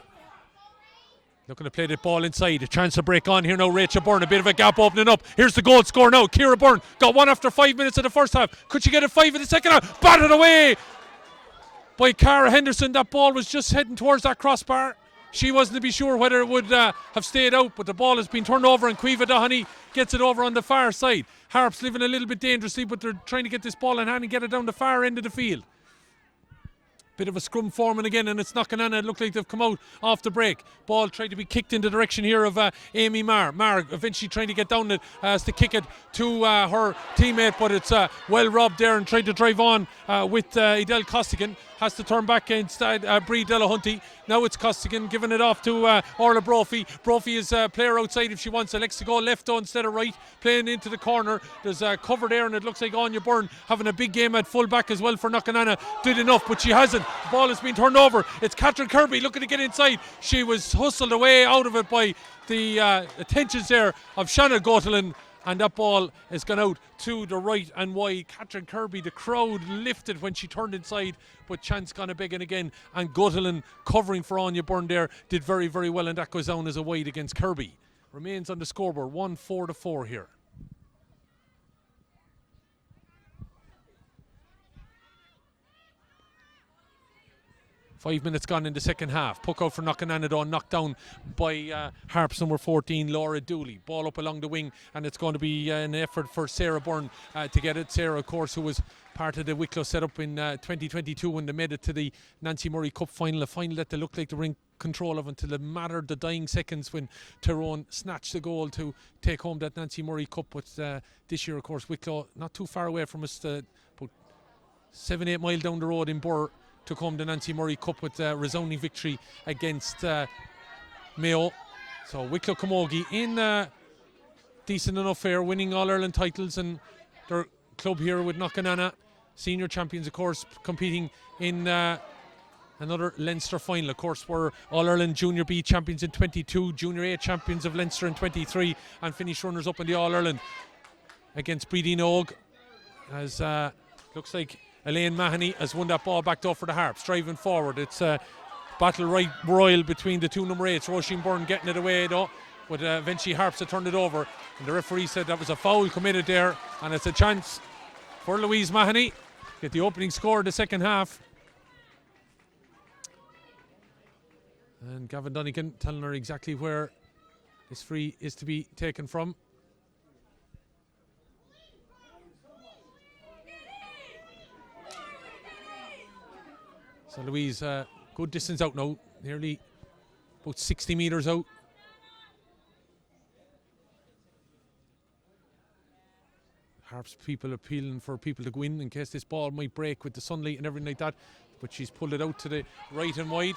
looking to play the ball inside. A chance to break on here now. Rachel Byrne, a bit of a gap opening up. Here's the goal score now. Ciara Byrne got 1 after 5 minutes of the first half. Could she get a 5 in the second half? Batted away by Cara Henderson. That ball was just heading towards that crossbar. She wasn't to be sure whether it would have stayed out, but the ball has been turned over, and Caoimhe Doheny gets it over on the far side. Harps living a little bit dangerously, but they're trying to get this ball in hand and get it down the far end of the field. Bit of a scrum forming again, and it's Knockananna. It looked like they've come out off the break. Ball tried to be kicked in the direction here of Amy Marr. Marr eventually trying to get down it as to kick it to her teammate, but it's well robbed there, and tried to drive on with Edel Costigan. Has to turn back instead Brí Delahunty. Now it's Costigan giving it off to Orla Brophy. Brophy is a player outside if she wants. It likes to go left though instead of right, playing into the corner. There's a cover there, and it looks like Anya Byrne having a big game at full back as well for Knockananna. Did enough, but she hasn't. The ball has been turned over. It's Catherine Kirby looking to get inside. She was hustled away out of it by the attentions there of Shannon Gotelin, and that ball has gone out to the right and wide. Catherine Kirby, the crowd lifted when she turned inside, but chance gone a begging again, and Gotelin covering for Anya Byrne there did very, very well, and that goes down as a wide against Kirby. Remains on the scoreboard 1-4 here. 5 minutes gone in the second half. Puck out for Knockananadon, knocked down by Harps number 14, Laura Dooley. Ball up along the wing, and it's going to be an effort for Sarah Byrne to get it. Sarah, of course, who was part of the Wicklow setup in 2022 when they made it to the Nancy Murray Cup final, a final that they looked like they were in control of until it mattered the dying seconds when Tyrone snatched the goal to take home that Nancy Murray Cup. But this year, of course, Wicklow not too far away from us, about 7-8 miles down the road in Burr, took home the Nancy Murray Cup with a resounding victory against Mayo. So Wicklow Camogie in decent enough fare, winning All-Ireland titles, and their club here with Knockananna, senior champions, of course, competing in another Leinster final. Of course, were All-Ireland Junior B champions in 22, Junior A champions of Leinster in 23, and finished runners-up in the All-Ireland against Breeding Og. As looks like Elaine Mahoney has won that ball back off for the Harps, driving forward. It's a battle right royal between the two number 8s. Roisin Byrne getting it away though, but eventually Harps had turned it over, and the referee said that was a foul committed there, and it's a chance for Louise Mahoney get the opening score of the second half. And Gavin Donegan telling her exactly where this free is to be taken from. So Louise, good distance out now, nearly about 60 metres out. Harps people appealing for people to go in case this ball might break with the sunlight and everything like that, but she's pulled it out to the right and wide.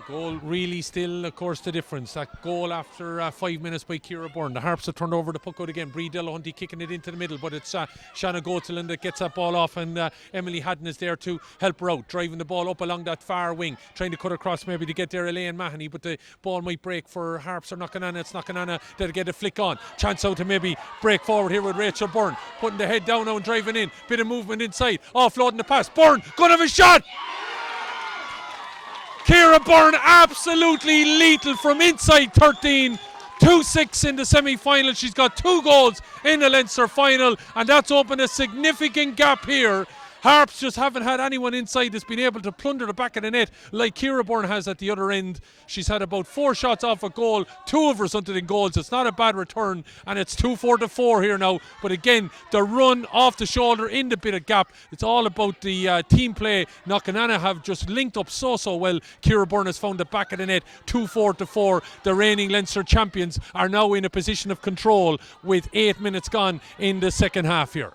Goal really still, of course, the difference. That goal after 5 minutes by Ciara Byrne. The Harps have turned over the puck out again. Brí Delahunty kicking it into the middle, but it's Shanna Goteland that gets that ball off, and Emily Haddon is there to help her out, driving the ball up along that far wing, trying to cut across maybe to get there Elaine Mahoney, but the ball might break for Harps or Knockananna. It's Knockananna that'll get a flick on. Chance out to maybe break forward here with Rachel Byrne, putting the head down now and driving in. Bit of movement inside, offloading the pass. Byrne, gonna have a shot! Ciara Byrne absolutely lethal from inside 13. 2-6 in the semi-final. She's got 2 goals in the Leinster final, and that's opened a significant gap here. Harps just haven't had anyone inside that's been able to plunder the back of the net like Ciara Byrne has at the other end. She's had about 4 shots off a goal, 2 of her something in goals. It's not a bad return, and it's 2-4 here now. But again, the run off the shoulder in the bit of gap. It's all about the team play. Knockananna have just linked up so well. Ciara Byrne has found the back of the net. 2-4. The reigning Leinster champions are now in a position of control with 8 minutes gone in the second half here.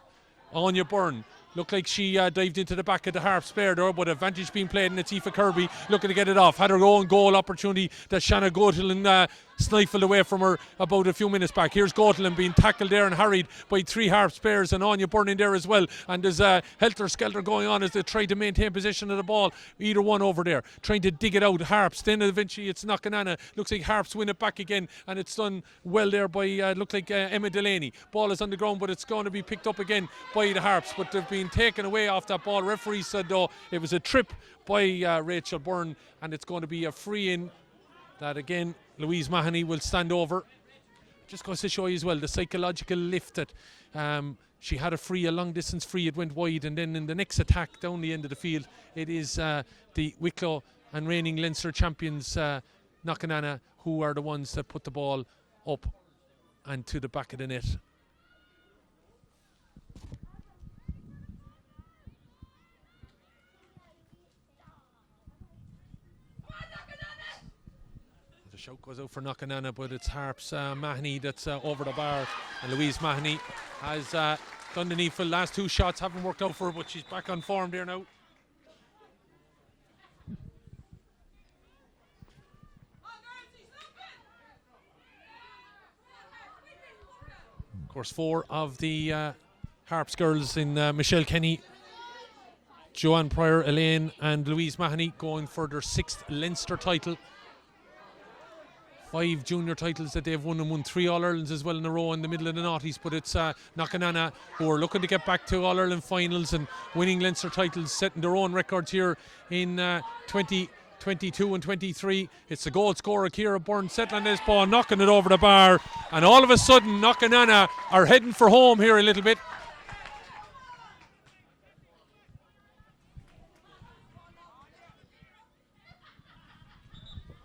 Anya Byrne looked like she dived into the back of the Harps spare there, but advantage being played in Atifa Kirby looking to get it off. Had her own goal opportunity that Shanna Goteland snifled away from her about a few minutes back. Here's Goteland being tackled there and harried by 3 Harps spares, and Anya Byrne in there as well. And there's a helter-skelter going on as they try to maintain possession of the ball. Either one over there trying to dig it out. Harps, then eventually it's Knockananna. Looks like Harps win it back again, and it's done well there by looked like Emma Delaney. Ball is on the ground, but it's going to be picked up again by the Harps, but they've been taken away off that ball. Referee said though it was a trip by Rachel Byrne, and it's going to be a free in that again Louise Mahoney will stand over. Just goes to show you as well the psychological lift that she had a long distance free, it went wide, and then in the next attack down the end of the field it is the Wicklow and reigning Leinster champions Knockananna who are the ones that put the ball up and to the back of the net. The shout goes out for Knockananna, but it's Harps Mahoney that's over the bar, and Louise Mahoney has done the needful. Last 2 shots haven't worked out for her, but she's back on form there now. Of course, 4 of the Harps girls in Michelle Kenny, Joanne Pryor, Elaine and Louise Mahoney going for their 6th Leinster title. 5 junior titles that they've won, and won 3 All-Irelands as well in a row in the middle of the noughties. But it's Knockananna who are looking to get back to All-Ireland finals and winning Leinster titles, setting their own records here in 2023 22 and 23. It's the goal scorer, Ciara Byrne, settling this ball, knocking it over the bar. And all of a sudden, Knocknanna are heading for home here a little bit.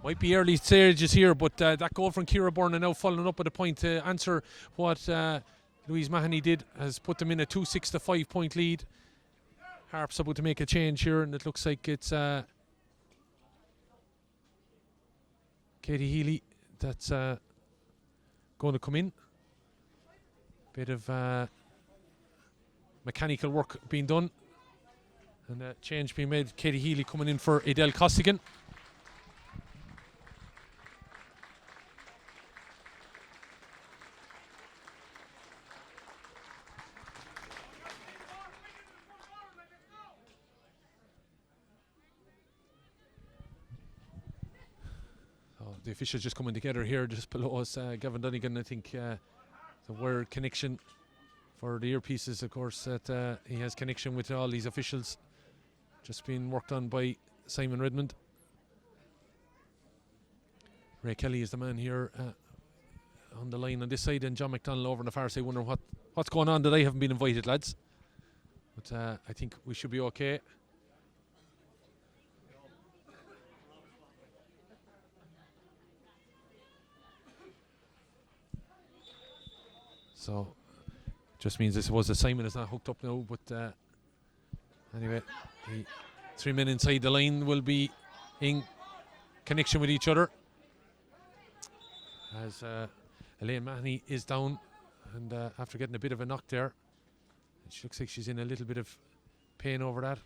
Might be early stages here, but that goal from Ciara Byrne and now following up with a point to answer what Louise Mahoney did has put them in a 2-6 to 5 point lead. Harps about to make a change here, and it looks like it's Katie Healy that's going to come in. Bit of mechanical work being done, and a change being made. Katie Healy coming in for Adele Costigan. The officials just coming together here just below us. Gavin Dunnigan, I think the wire connection for the earpieces, of course, that he has connection with all these officials. Just being worked on by Simon Redmond. Ray Kelly is the man here on the line on this side, and John McDonnell over on the far side wondering what's going on that I haven't been invited, lads. But I think we should be okay. So, just means I suppose that Simon is not hooked up now, but anyway, the 3 men inside the line will be in connection with each other. As Elaine Mahoney is down, and after getting a bit of a knock there, she looks like she's in a little bit of pain over that.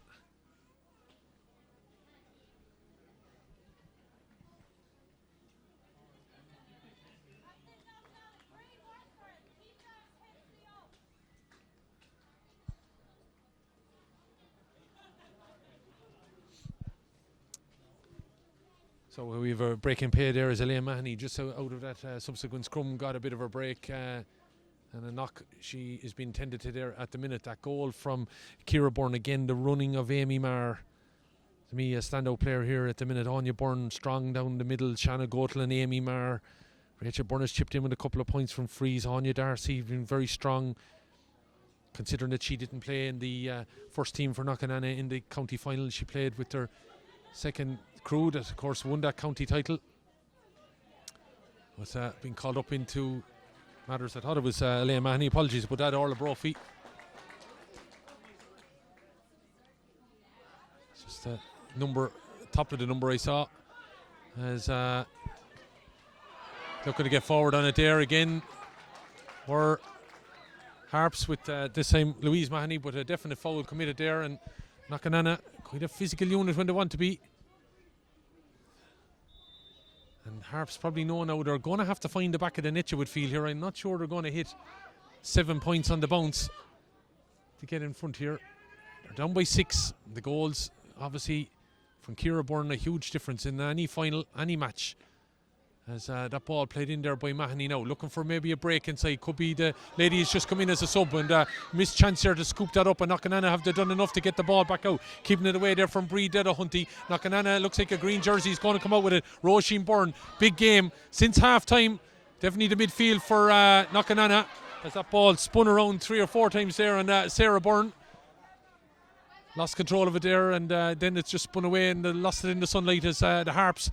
So we have a break in pay there as Elaine Mahoney just out of that subsequent scrum got a bit of a break and a knock. She is being tended to there at the minute. That goal from Ciara Byrne again, the running of Amy Marr. To me, a standout player here at the minute. Anya Byrne strong down the middle. Shanna Gotel and Amy Marr. Rachel Byrne has chipped in with a couple of points from frees. Anya Darcy been very strong, considering that she didn't play in the first team for Knocknanna in the county final. She played with their second crew that of course won that county title. Was being called up into matters. I thought it was Elaine Mahoney, apologies about that, Orla Brophy. It's just a number, top of the number I saw, as looking to get forward on it there again. Were Harps with this time Louise Mahoney, but a definite foul committed there, and Knocknanna quite a physical unit when they want to be. And Harps probably know now they're going to have to find the back of the net, you would feel here. I'm not sure they're going to hit 7 points on the bounce to get in front here. They're down by 6. The goals, obviously, from Ciara Byrne, a huge difference in any final, any match. As that ball played in there by Mahoney now, looking for maybe a break inside. Could be the lady has just come in as a sub, and missed chance here to scoop that up, and Knocknanna have they done enough to get the ball back out, keeping it away there from Bree Dedahunty. Knocknanna looks like a green jersey is going to come out with it. Roisin Byrne, big game since half time. Definitely the midfield for Knocknanna, as that ball spun around 3 or 4 times there, and Sarah Byrne lost control of it there, and then it's just spun away and lost it in the sunlight as the Harps,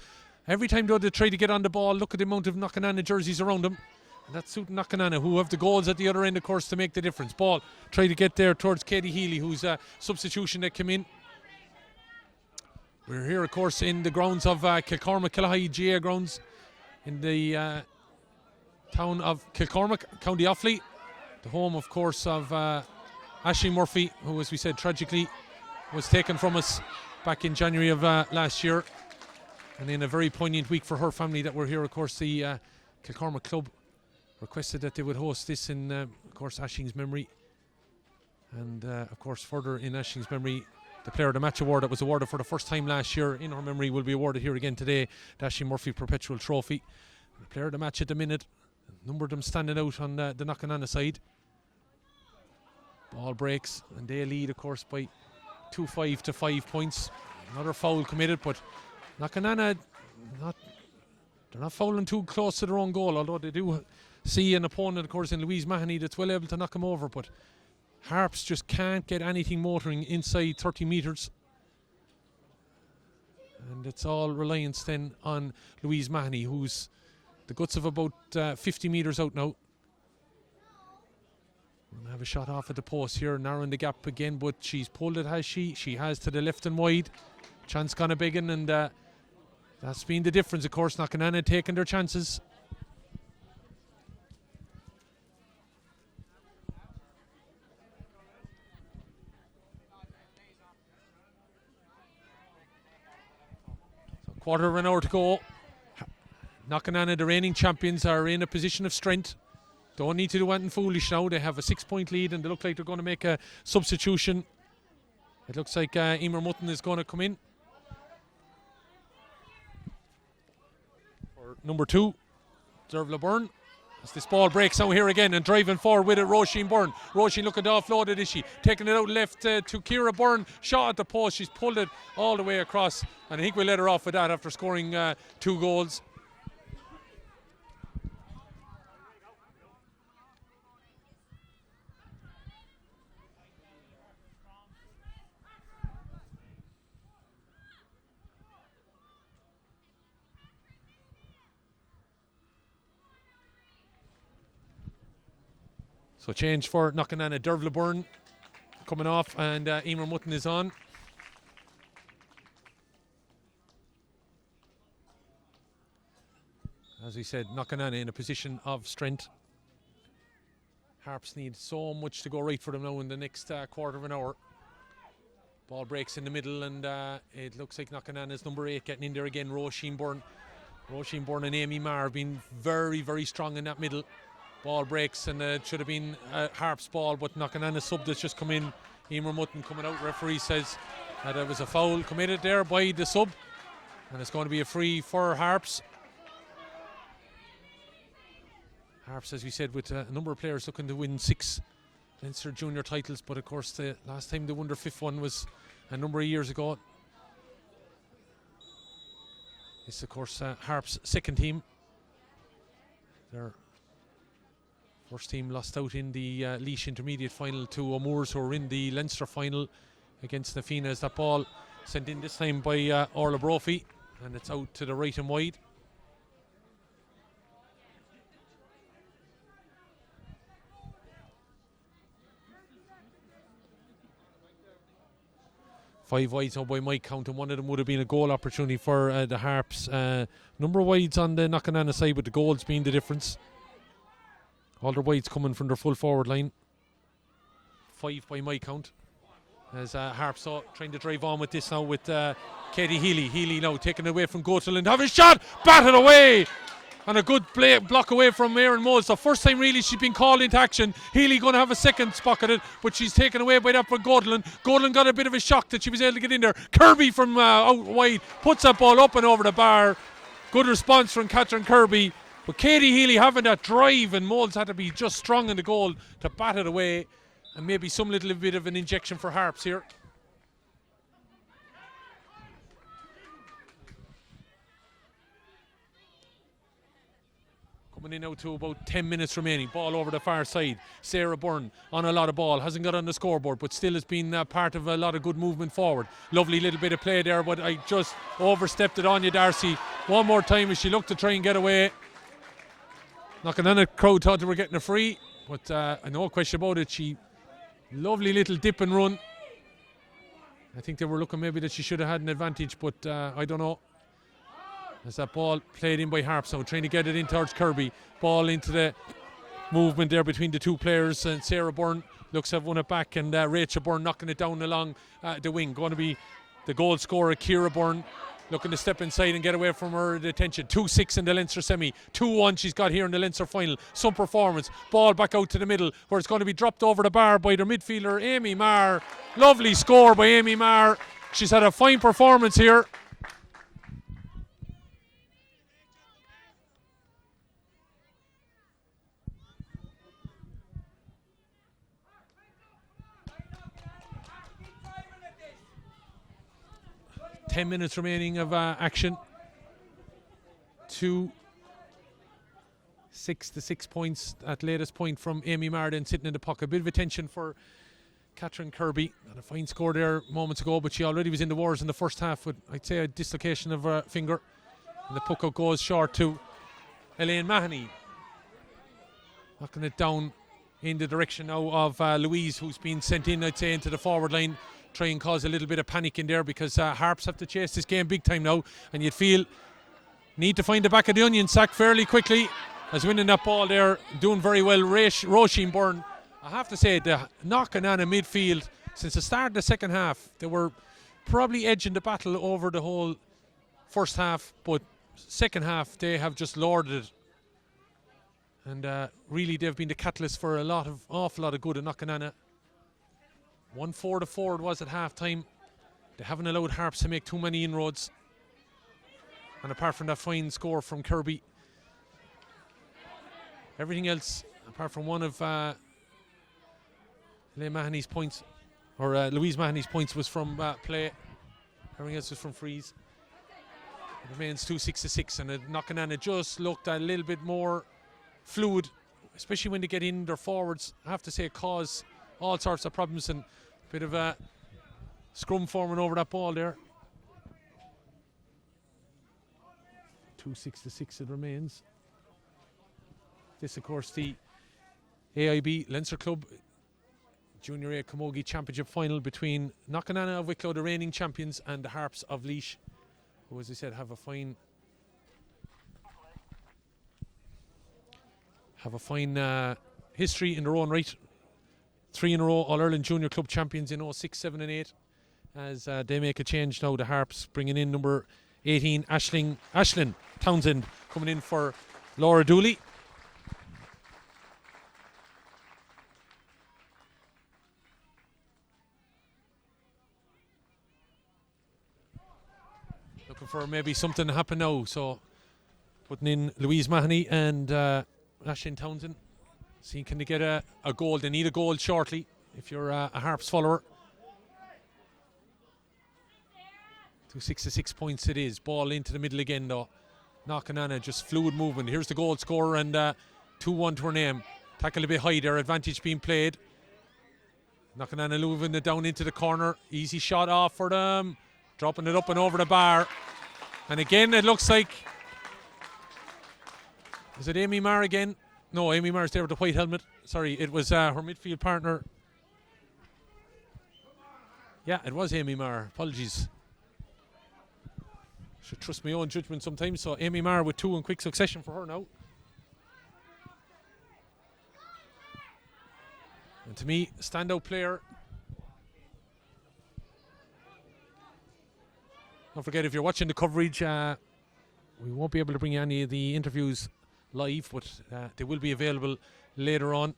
every time though they try to get on the ball, look at the amount of Knocknanna jerseys around them. And that's suiting Knocknanna, who have the goals at the other end, of course, to make the difference. Ball try to get there towards Katie Healy, who's a substitution that came in. We're here, of course, in the grounds of Kilcormac Killahie GA grounds in the town of Kilcormac, County Offaly. The home, of course, of Aisling Murphy, who, as we said, tragically was taken from us back in January of last year. And in a very poignant week for her family that were here, of course, the Kilcormac Club requested that they would host this in, of course, Aisling's memory. And, of course, further in Aisling's memory, the Player of the Match award that was awarded for the first time last year in her memory will be awarded here again today. The Aisling Murphy Perpetual Trophy. The Player of the Match at the minute, a number of them standing out on the Knocknanna side. Ball breaks, and they lead, of course, by 2-5 to 5 points. Another foul committed, but Knockanana, they're not fouling too close to their own goal, although they do see an opponent, of course, in Louise Mahoney that's well able to knock him over, but Harps just can't get anything motoring inside 30 metres. And it's all reliance then on Louise Mahoney, who's the guts of about 50 metres out now. We'll have a shot off at the post here, narrowing the gap again, but she's pulled it, has she? She has, to the left and wide. Chance gone a biggin, and that's been the difference, of course. Knockanana taking their chances. So quarter of an hour to go. Knockanana, the reigning champions, are in a position of strength. Don't need to do anything foolish now. They have a 6-point lead and they look like they're going to make a substitution. It looks like Emer Mutton is going to come in for number 2, Dervla Byrne. As this ball breaks out here again and driving forward with it, Roisin Byrne. Roisin looking to offload it, is she? Taking it out left to Ciara Byrne. Shot at the post. She's pulled it all the way across. And I think we'll let her off with that after scoring 2 goals. So change for Knockanana. Dervla Byrne coming off, and Emer Mutton is on. As we said, Knockanana in a position of strength. Harps need so much to go right for them now in the next quarter of an hour. Ball breaks in the middle, and it looks like Knockanana's number 8 getting in there again, Roisin Byrne. Roisin Byrne and Amy Marr have been very, very strong in that middle. Ball breaks, and it should have been Harp's ball, but Knockanana's sub that's just come in. Emer Mutton coming out. Referee says that it was a foul committed there by the sub, and it's going to be a free for Harps. Harps, as we said, with a number of players looking to win 6 Leinster junior titles, but of course the last time they won their 5th one was a number of years ago. It's of course Harps' second team. Their first team lost out in the Laois intermediate final to O'Moores, who were in the Leinster final against Nafina, as that ball sent in this time by Orla Brophy, and it's out to the right and wide. Five wides now by my count, and one of them would have been a goal opportunity for the Harps. Number of wides on the Knockanana side, with the goals being the difference. All their wides coming from their full forward line. 5 by my count. As Harps trying to drive on with this now with Katie Healy. Healy now taking it away from Goteland. Have a shot! Batted away! And a good block away from Erin Moles. The first time really she's been called into action. Healy going to have a second spot at it, but she's taken away by that from Goteland. Goteland got a bit of a shock that she was able to get in there. Kirby from out wide puts that ball up and over the bar. Good response from Catherine Kirby. But Katie Healy having that drive, and Moles had to be just strong in the goal to bat it away. And maybe some little bit of an injection for Harps here. Coming in now to about 10 minutes remaining. Ball over the far side. Sarah Byrne on a lot of ball. Hasn't got on the scoreboard, but still has been part of a lot of good movement forward. Lovely little bit of play there, but I just overstepped it on you, Darcy. One more time as she looked to try and get away. Knockanana crowd thought they were getting a free, but no question about it. Lovely little dip and run. I think they were looking maybe that she should have had an advantage, but I don't know. As that ball played in by Harps now, trying to get it in towards Kirby. Ball into the movement there between the two players, and Sarah Byrne looks to have won it back, and Rachel Byrne knocking it down along the wing. Going to be the goal scorer, Ciara Byrne, looking to step inside and get away from her detention. 2-6 in the Leinster semi. 2-1 she's got here in the Leinster final. Some performance. Ball back out to the middle, where it's going to be dropped over the bar by their midfielder, Amy Marr. Lovely score by Amy Marr. She's had a fine performance here. 10 minutes remaining of action. 6 points at latest point from Amy Marden sitting in the pocket. A bit of attention for Catherine Kirby. Had a fine score there moments ago, but she already was in the wars in the first half with, I'd say, a dislocation of her finger. And the puck out goes short to Elaine Mahoney. Knocking it down in the direction now of Louise, who's been sent in, I'd say, into the forward line. Try and cause a little bit of panic in there because Harps have to chase this game big time now. And you'd feel need to find the back of the onion sack fairly quickly. As winning that ball there, doing very well, Roisin Byrne. I have to say, the knocking on a midfield since the start of the second half, they were probably edging the battle over the whole first half, but second half they have just lorded it. And really they've been the catalyst for awful lot of good in knocking on it. 1-4 to 4 it was at half time. They haven't allowed Harps to make too many inroads. And apart from that fine score from Kirby, everything else, apart from one of Louise Mahoney's points, was from play. Everything else was from freeze. It remains 2-6-6, and knocking on it just looked a little bit more fluid, especially when they get in their forwards. I have to say, cause all sorts of problems, and a bit of a scrum forming over that ball there. 2-6-6 it remains. This, of course, the AIB Leinster Club Junior A Camogie Championship final between Knockanana of Wicklow, the reigning champions, and the Harps of Laois, who, as I said, have a fine history in their own right. 3 in a row All-Ireland Junior Club champions in 06, 7 and 8. As they make a change now, the Harps bringing in number 18, Aisling Townsend, coming in for Laura Dooley. Looking for maybe something to happen now, so putting in Louise Mahoney and Aisling Townsend. See, can they get a goal? They need a goal shortly if you're a Harps follower. 2-6 points it is. Ball into the middle again though. Knocking on it, just fluid movement. Here's the goal scorer, and 2-1 to her name. Tackle a bit high there, advantage being played. Knocking on it, moving it down into the corner. Easy shot off for them. Dropping it up and over the bar. And again, it looks like, is it Amy Marr again? No, Amy Marr's there with the white helmet. Sorry, it was her midfield partner. Yeah, it was Amy Marr. Apologies. Should trust my own judgment sometimes. So Amy Marr with 2 in quick succession for her now. And to me, standout player. Don't forget, if you're watching the coverage, we won't be able to bring you any of the interviews live, but they will be available later on.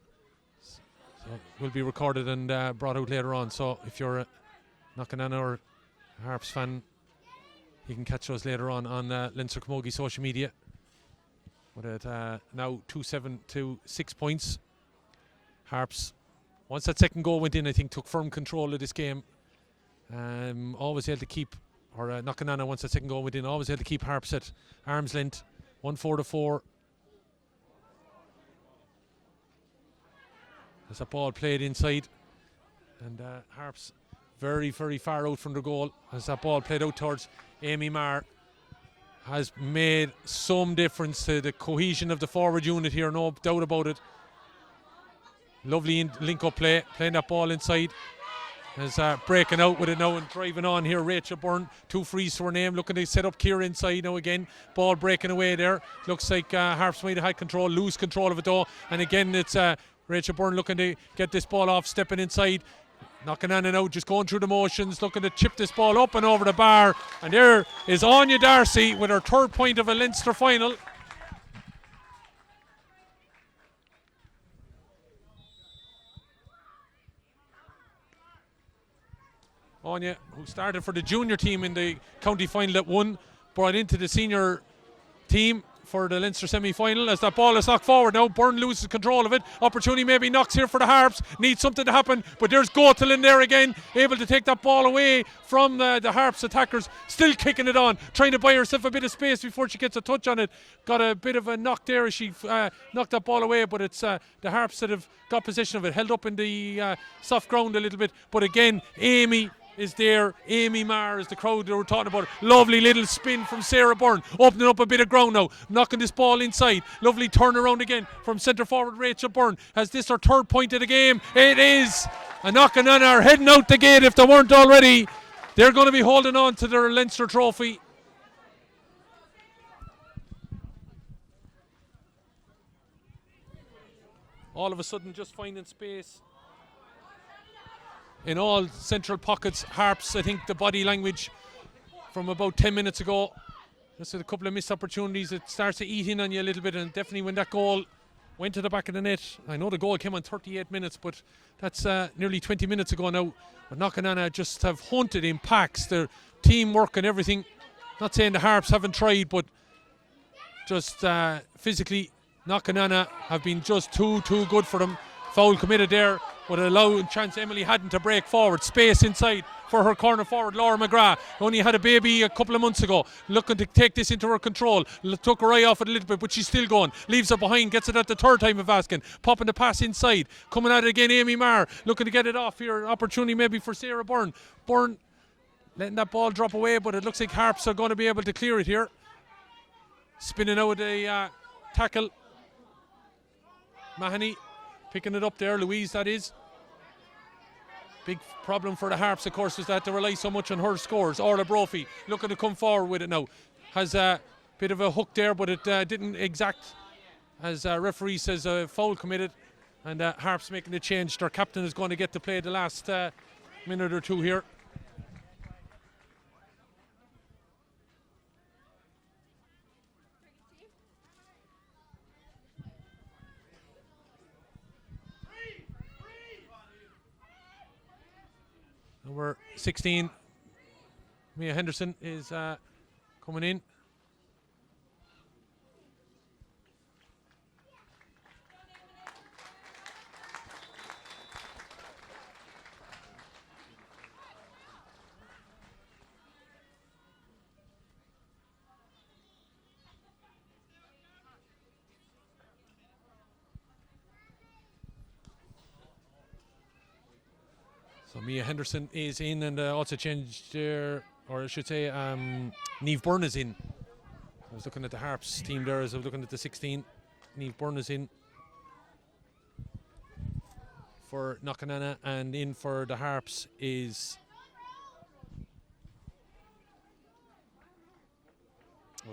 So will be recorded and brought out later on. So if you're knocking on our Harps fan, you can catch us later on Leinster Camogie social media. But at now 2-7 to 6 points. Harps, once that second goal went in, I think took firm control of this game. Always able to keep, or knocking on it once that second goal went in, always able to keep Harps at arm's length. 1-4 to 4. As that ball played inside, and Harps very, very far out from the goal. As that ball played out towards Amy Marr, has made some difference to the cohesion of the forward unit here, no doubt about it. Lovely link-up play, playing that ball inside. As breaking out with it now and driving on here, Rachel Byrne, 2 frees to her name, looking to set up Kira inside now again. Ball breaking away there. Looks like Harps might have had control, lose control of it though. And again, it's Rachel Byrne looking to get this ball off, stepping inside. Knocking on and out, just going through the motions, looking to chip this ball up and over the bar. And there is Anya Darcy with her 3rd point of a Leinster final. Anya, who started for the junior team in the county final at 1, brought into the senior team for the Leinster semi-final as that ball is knocked forward now. Byrne loses control of it. Opportunity maybe knocks here for the Harps. Needs something to happen, but there's Goethel in there again, able to take that ball away from the Harps attackers. Still kicking it on, trying to buy herself a bit of space before she gets a touch on it. Got a bit of a knock there as she knocked that ball away, but it's the Harps that have got possession of it. Held up in the soft ground a little bit, but again, Amy is there. Amy Marr is the crowd that we're talking about. Lovely little spin from Sarah Byrne, opening up a bit of ground now, knocking this ball inside. Lovely turn around again from centre forward Rachel Byrne. Has this her third point of the game? It is. A knocking on her, heading out the gate if they weren't already. They're going to be holding on to their Leinster trophy. All of a sudden just finding space in all central pockets. Harps, I think the body language from about 10 minutes ago, just a couple of missed opportunities, it starts to eat in on you a little bit, and definitely when that goal went to the back of the net, I know the goal came on 38 minutes, but that's nearly 20 minutes ago now. But Knockanana just have hunted in packs, their teamwork and everything. Not saying the Harps haven't tried, but just physically Knockanana have been just too good for them. Foul committed there, but allowed chance Emily Haddon to break forward. Space inside for her corner forward, Laura McGrath. Only had a baby a couple of months ago, looking to take this into her control. Took her eye off it a little bit, but she's still going. Leaves it behind, gets it at the third time of asking. Popping the pass inside. Coming at it again, Amy Marr. Looking to get it off here. Opportunity maybe for Sarah Byrne. Byrne letting that ball drop away, but it looks like Harps are going to be able to clear it here. Spinning out a tackle. Mahoney picking it up there, Louise that is. Big problem for the Harps, of course, is that they rely so much on her scores. Orla Brophy looking to come forward with it now. Has a bit of a hook there, but it didn't exact, as referee says, a foul committed. And Harps making the change. Their captain is going to get to play the last minute or two here. Number 16, Mia Henderson, is coming in. So Mia Henderson is in, and also changed there, or I should say Niamh Byrne is in. I was looking at the Harps team there as I was looking at the 16. Niamh Byrne is in for Knockanana, and in for the Harps is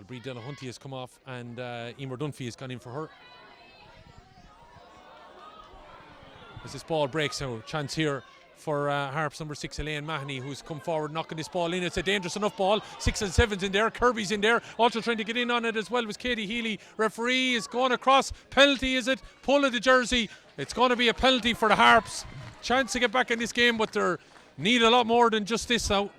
Brí Delahunty has come off, and Emer Dunphy has gone in for her. As this ball breaks now, chance here for Harps number 6, Elaine Mahoney, who's come forward knocking this ball in. It's a dangerous enough ball. 6 and 7's in there. Kirby's in there. Also trying to get in on it as well was Katie Healy. Referee is going across. Penalty, is it? Pull of the jersey. It's going to be a penalty for the Harps. Chance to get back in this game, but they need a lot more than just this now.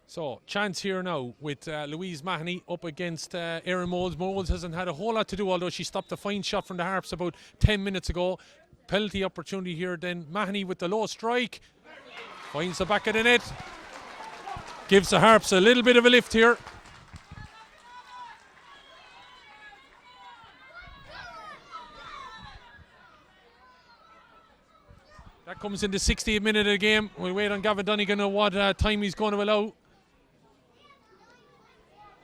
So, chance here now with Louise Mahoney up against Erin Moles. Moles hasn't had a whole lot to do, although she stopped a fine shot from the Harps about 10 minutes ago. Penalty opportunity here then. Mahoney with the low strike. Finds the back of the net. Gives the Harps a little bit of a lift here. That comes in the 60th minute of the game. We'll wait on Gavin Donegan on what time he's going to allow.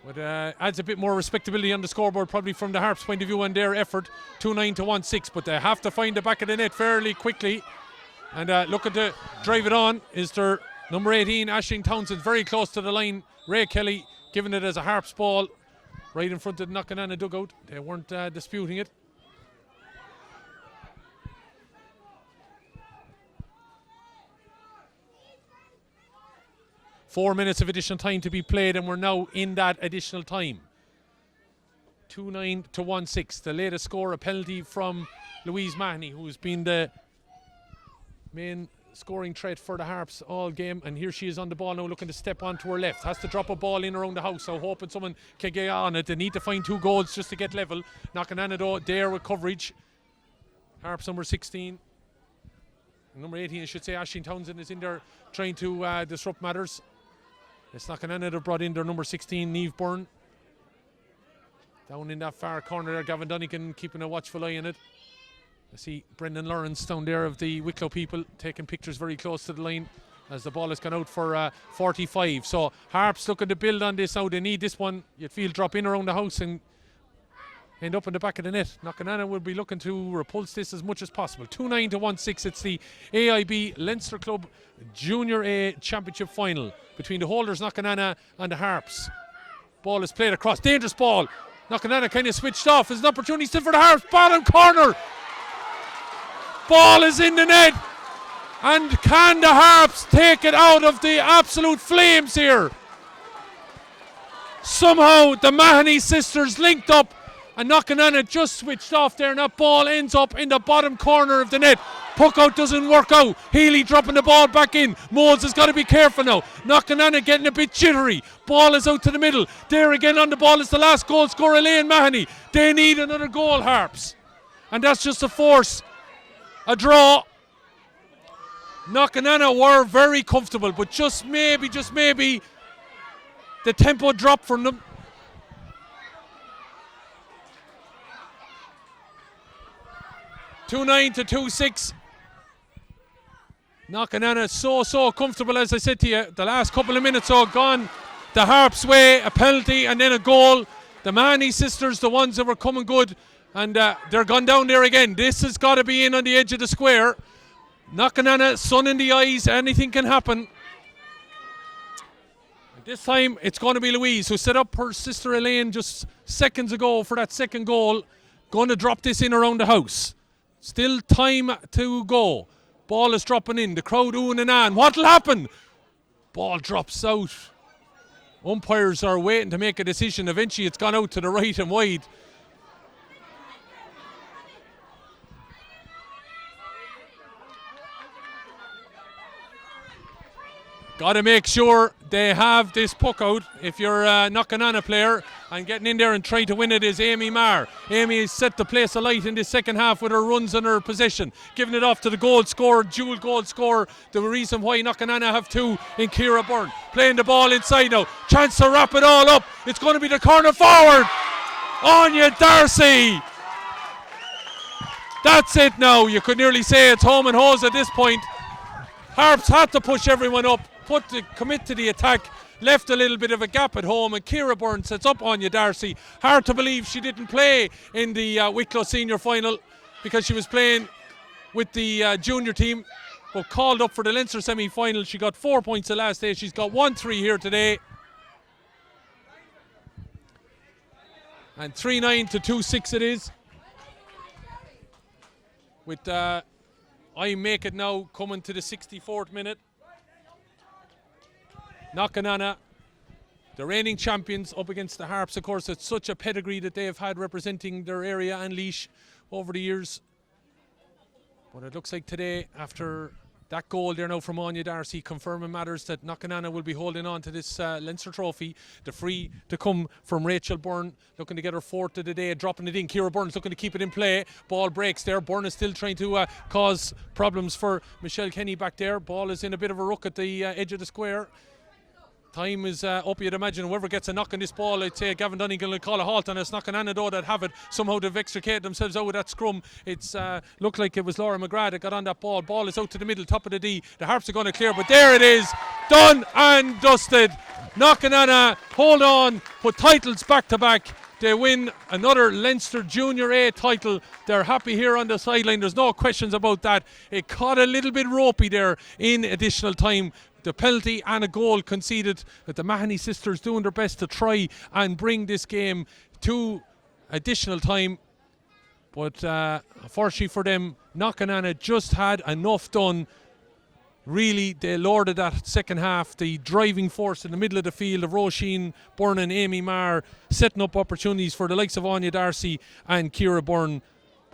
But adds a bit more respectability on the scoreboard, probably from the Harps' point of view on their effort. 2-9 to 1-6, but they have to find the back of the net fairly quickly. And looking to drive it on is their number 18, Aisling Townsend, very close to the line. Ray Kelly giving it as a Harps ball right in front of the Knockanana dugout. They weren't disputing it. 4 minutes of additional time to be played, and we're now in that additional time. 2-9 to 1-6. The latest score, a penalty from Louise Mahoney, who's been the main scoring threat for the Harps all game. And here she is on the ball now, looking to step onto her left. Has to drop a ball in around the house, so hoping someone can get on it. They need to find 2 goals just to get level. Knocking on it there with coverage. Harps number 16. Number 18, I should say, Aisling Townsend is in there trying to disrupt matters. It's knocking on it. They've brought in their number 16, Niamh Byrne. Down in that far corner there, Gavin Dunnigan keeping a watchful eye on it. I see Brendan Lawrence down there of the Wicklow people taking pictures very close to the line as the ball has gone out for 45. So Harps looking to build on this now. They need this one. You'd feel drop in around the house and end up in the back of the net. Knockanana will be looking to repulse this as much as possible. 2-9 to 1-6. It's the AIB Leinster Club Junior A Championship final between the holders Knockanana and the Harps. Ball is played across. Dangerous ball. Knockanana kind of switched off. There's an opportunity still for the Harps. Bottom corner. Ball is in the net. And can the Harps take it out of the absolute flames here? Somehow the Mahoney sisters linked up and Knockanana just switched off there, and that ball ends up in the bottom corner of the net. Puck out doesn't work out. Healy dropping the ball back in. Moles has got to be careful now. Knockanana getting a bit jittery. Ball is out to the middle. There again on the ball is the last goal scorer, Elaine Mahoney. They need another goal, Harps. And that's just to force a draw. Knockanana were very comfortable, but just maybe, the tempo dropped from them. (2-9 to 2-6). Knockanana so comfortable, as I said to you. The last couple of minutes are gone the Harps' way. A penalty and then a goal. The Mahoney sisters, the ones that were coming good, and they're gone down there again. This has got to be in on the edge of the square. Knockanana, sun in the eyes, anything can happen. And this time it's going to be Louise, who set up her sister Elaine just seconds ago for that second goal. Going to drop this in around the house. Still time to go. Ball is dropping in. The crowd oohing and ahhing. What'll happen? Ball drops out. Umpires are waiting to make a decision. Eventually it's gone out to the right and wide. Got to make sure they have this puck out. If you're a Knockanana player, and getting in there and trying to win it is Amy Marr. Amy is set to place a light in the second half with her runs and her possession, giving it off to the goal scorer, dual goal scorer. The reason why Knockanana have 2 in Ciara Byrne. Playing the ball inside now. Chance to wrap it all up. It's going to be the corner forward. Anya Darcy. That's it now. You could nearly say it's home and hose at this point. Harps had to push everyone up. Commit to the attack, left a little bit of a gap at home, and Ciara Byrne sets up Anya Darcy. Hard to believe she didn't play in the Wicklow senior final because she was playing with the junior team, but called up for the Leinster semi-final. She got 4 points the last day. She's got 1-3 here today. And 3-9 to 2-6 it is. With I make it now coming to the 64th minute. Knockanana, the reigning champions, up against the Harps. Of course, it's such a pedigree that they have had representing their area and Laois over the years. But it looks like today, after that goal there now from Anya Darcy, confirming matters that Knockanana will be holding on to this Leinster trophy. The free to come from Rachel Byrne, looking to get her 4th of the day, dropping it in. Ciara Byrne's looking to keep it in play. Ball breaks there. Byrne is still trying to cause problems for Michelle Kenny back there. Ball is in a bit of a ruck at the edge of the square. Time is up, you'd imagine. Whoever gets a knock on this ball, I'd say Gavin Dunnigan will call a halt on us. Knockanana though that have it. Somehow they've extricated themselves out of that scrum. It's looked like it was Laura McGrath that got on that ball. Ball is out to the middle, top of the D. The Harps are going to clear, but there it is. Done and dusted. Knockanana, hold on, put titles back to back. They win another Leinster Junior A title. They're happy here on the sideline. There's no questions about that. It caught a little bit ropey there in additional time. The penalty and a goal conceded. But the Mahoney sisters doing their best to try and bring this game to additional time. But unfortunately for them, Knockanana just had enough done. really they lorded that second half. The driving force in the middle of the field of Roisin Byrne and Amy Marr, setting up opportunities for the likes of Anya Darcy and Ciara Byrne.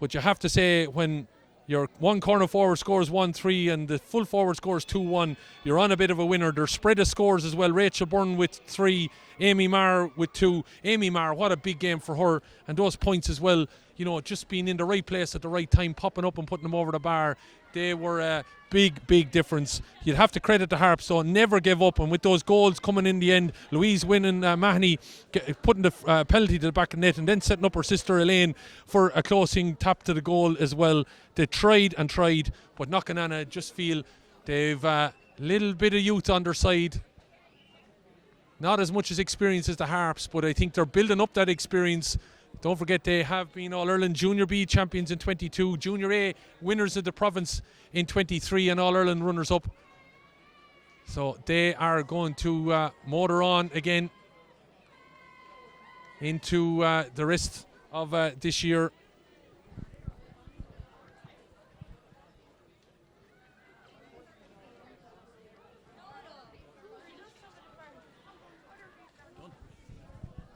But you have to say, when your one corner forward scores 1-3 and the full forward scores 2-1, you're on a bit of a winner. There's spread of scores as well. Rachel Byrne with 3, Amy Marr with 2. Amy Marr, what a big game for her. And those points as well, you know, just being in the right place at the right time, popping up and putting them over the bar. They were a big difference. You'd have to credit the Harps, so never give up. And with those goals coming in the end, Louise winning, Mahoney putting the penalty to the back of the net and then setting up her sister Elaine for a closing tap to the goal as well. They tried and tried, but Knocknanna just feel they've a little bit of youth on their side. Not as much as experience as the Harps, but I think they're building up that experience. Don't forget they have been All-Ireland Junior B champions in 22, Junior A winners of the province in 23 and All-Ireland runners-up. So they are going to motor on again into the rest of this year.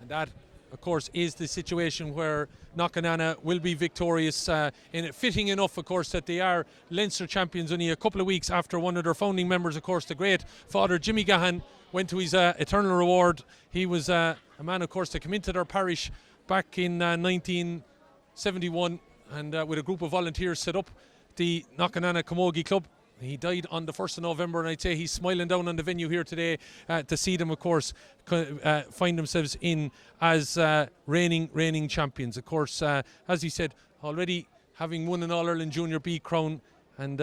And that, of course, is the situation where Knocknanna will be victorious. In it fitting enough, of course, that they are Leinster champions only a couple of weeks after one of their founding members, of course, the great Father Jimmy Gahan, went to his eternal reward. He was a man, of course, that came into their parish back in 1971 and with a group of volunteers set up the Knocknanna Camogie Club. He died on the 1st of November, and I'd say he's smiling down on the venue here today to see them, of course, find themselves in as reigning champions. Of course, as he said, already having won an All-Ireland Junior B crown, and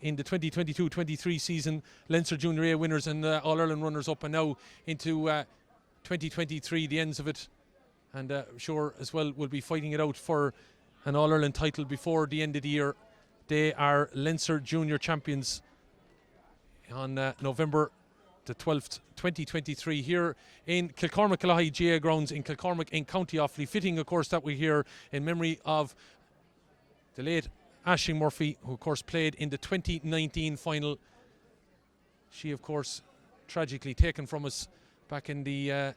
in the 2022-23 season, Leinster Junior A winners and All-Ireland runners-up, and now into 2023, the ends of it. And sure, as well, we'll be fighting it out for an All-Ireland title before the end of the year. They are Leinster Junior Champions on November the 12th, 2023, here in Kilcormac-Callaghy GA grounds in Kilcormac in County Offaly. Fitting, of course, that we're here in memory of the late Aisling Murphy, who, of course, played in the 2019 final. She, of course, tragically taken from us back in the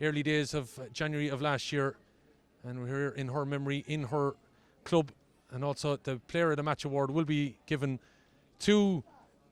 early days of January of last year. And we're here in her memory, in her club. And also the Player of the Match award will be given to